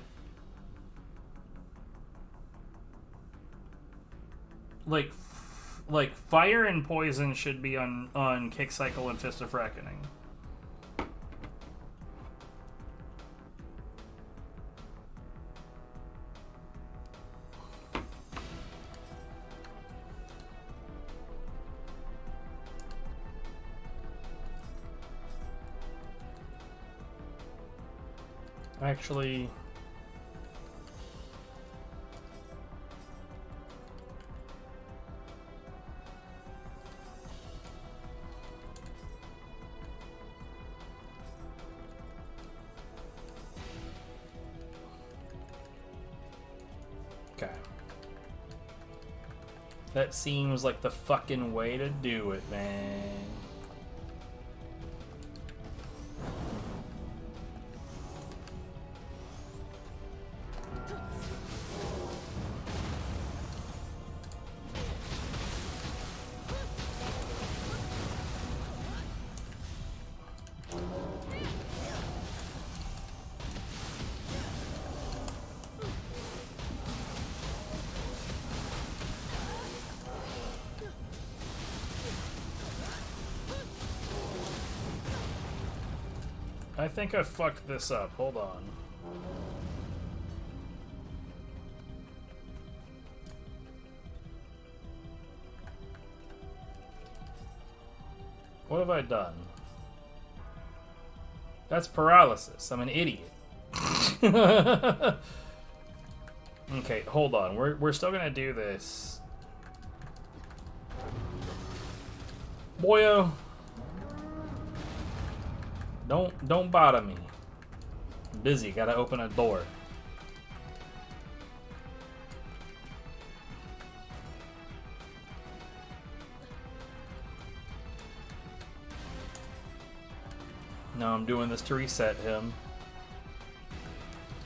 like fire and poison should be on Kick Cycle and Fist of Reckoning. Actually, okay. That seems like the fucking way to do it, man. I think I fucked this up. Hold on. What have I done? That's paralysis. I'm an idiot. Okay, hold on. We're still gonna do this. Boyo. Don't bother me. I'm busy, gotta open a door. No, I'm doing this to reset him.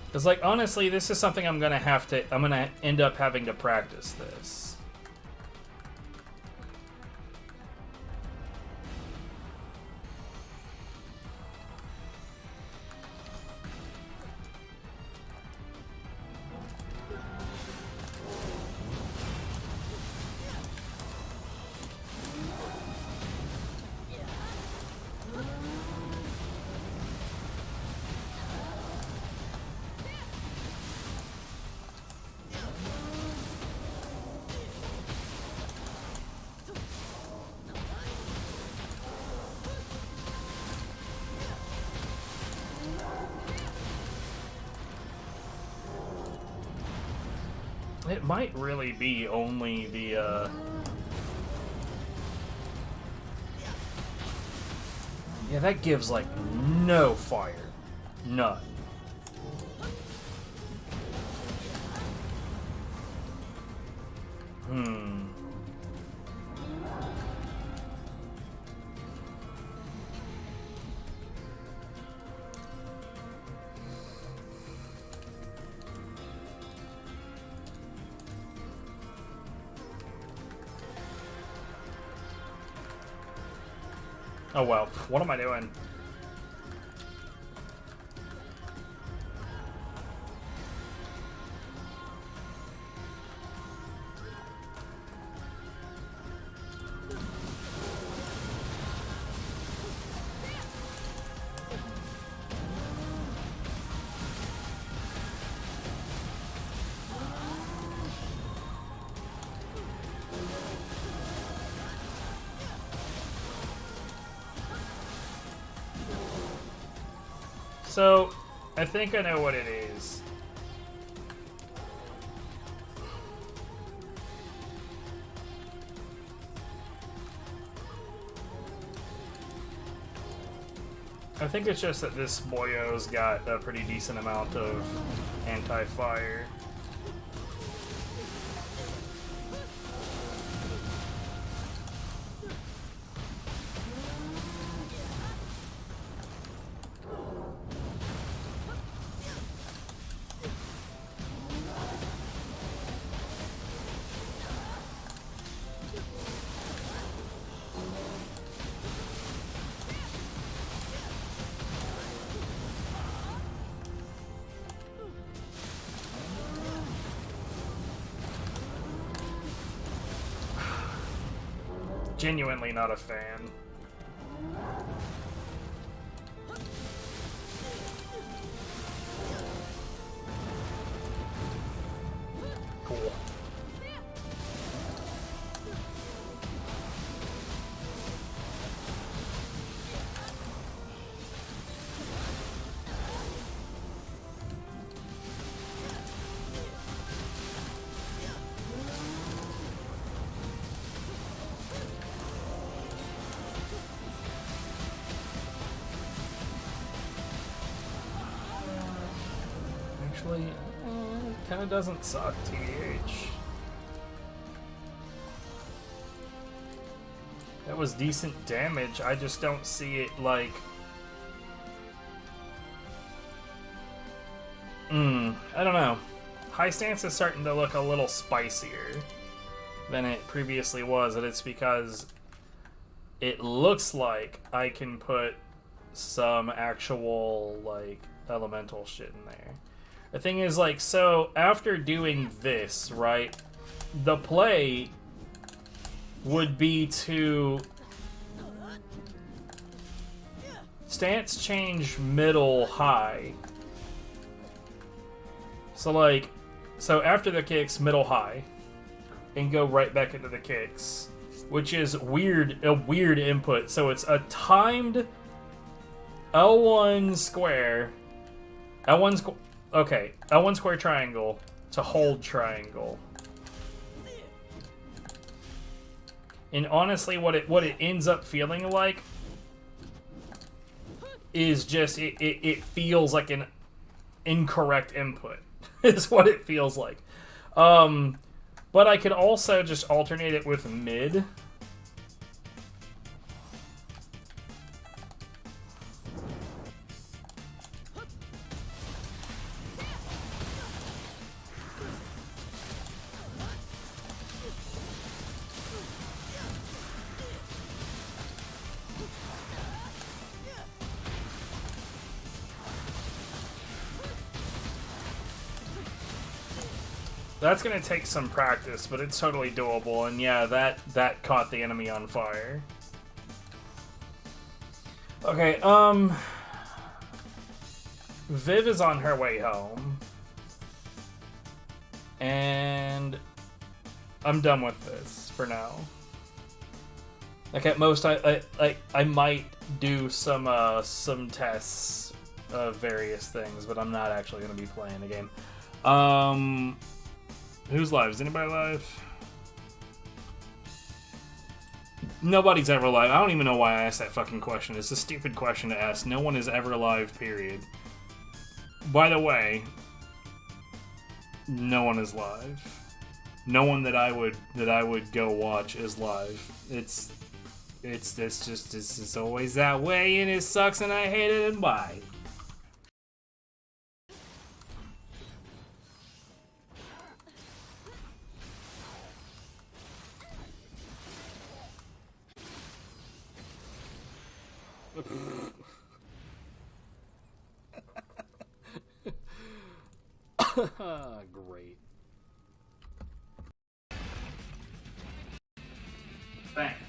Because, like, honestly, this is something I'm gonna end up having to practice this. It might really be only the, Yeah, that gives, like, no fire. None. Oh well, what am I doing? So, I think I know what it is. I think it's just that this boyo's got a pretty decent amount of anti-fire. Genuinely not a fan. Cool. Actually, it kind of doesn't suck, TBH. That was decent damage, I just don't see it like... I don't know. High stance is starting to look a little spicier than it previously was, and it's because it looks like I can put some actual, like, elemental shit in there. The thing is, like, so after doing this, right, the play would be to stance change middle high. So, like, so after the kicks, middle high, and go right back into the kicks, which is weird, a weird input. So it's a timed L1 square, L1 square triangle to hold triangle. And honestly, what it ends up feeling like is just it feels like an incorrect input. Is what it feels like. But I could also just alternate it with mid. That's gonna take some practice, but it's totally doable. And yeah, that caught the enemy on fire. Okay, Viv is on her way home. And I'm done with this for now. Like at most, I might do some tests of various things, but I'm not actually gonna be playing the game. Who's live? Is anybody live? Nobody's ever live. I don't even know why I asked that fucking question. It's a stupid question to ask. No one is ever live, period. By the way, no one is live. No one that I would go watch is live. It's always that way, and it sucks, and I hate it, and bye. Great. Thanks.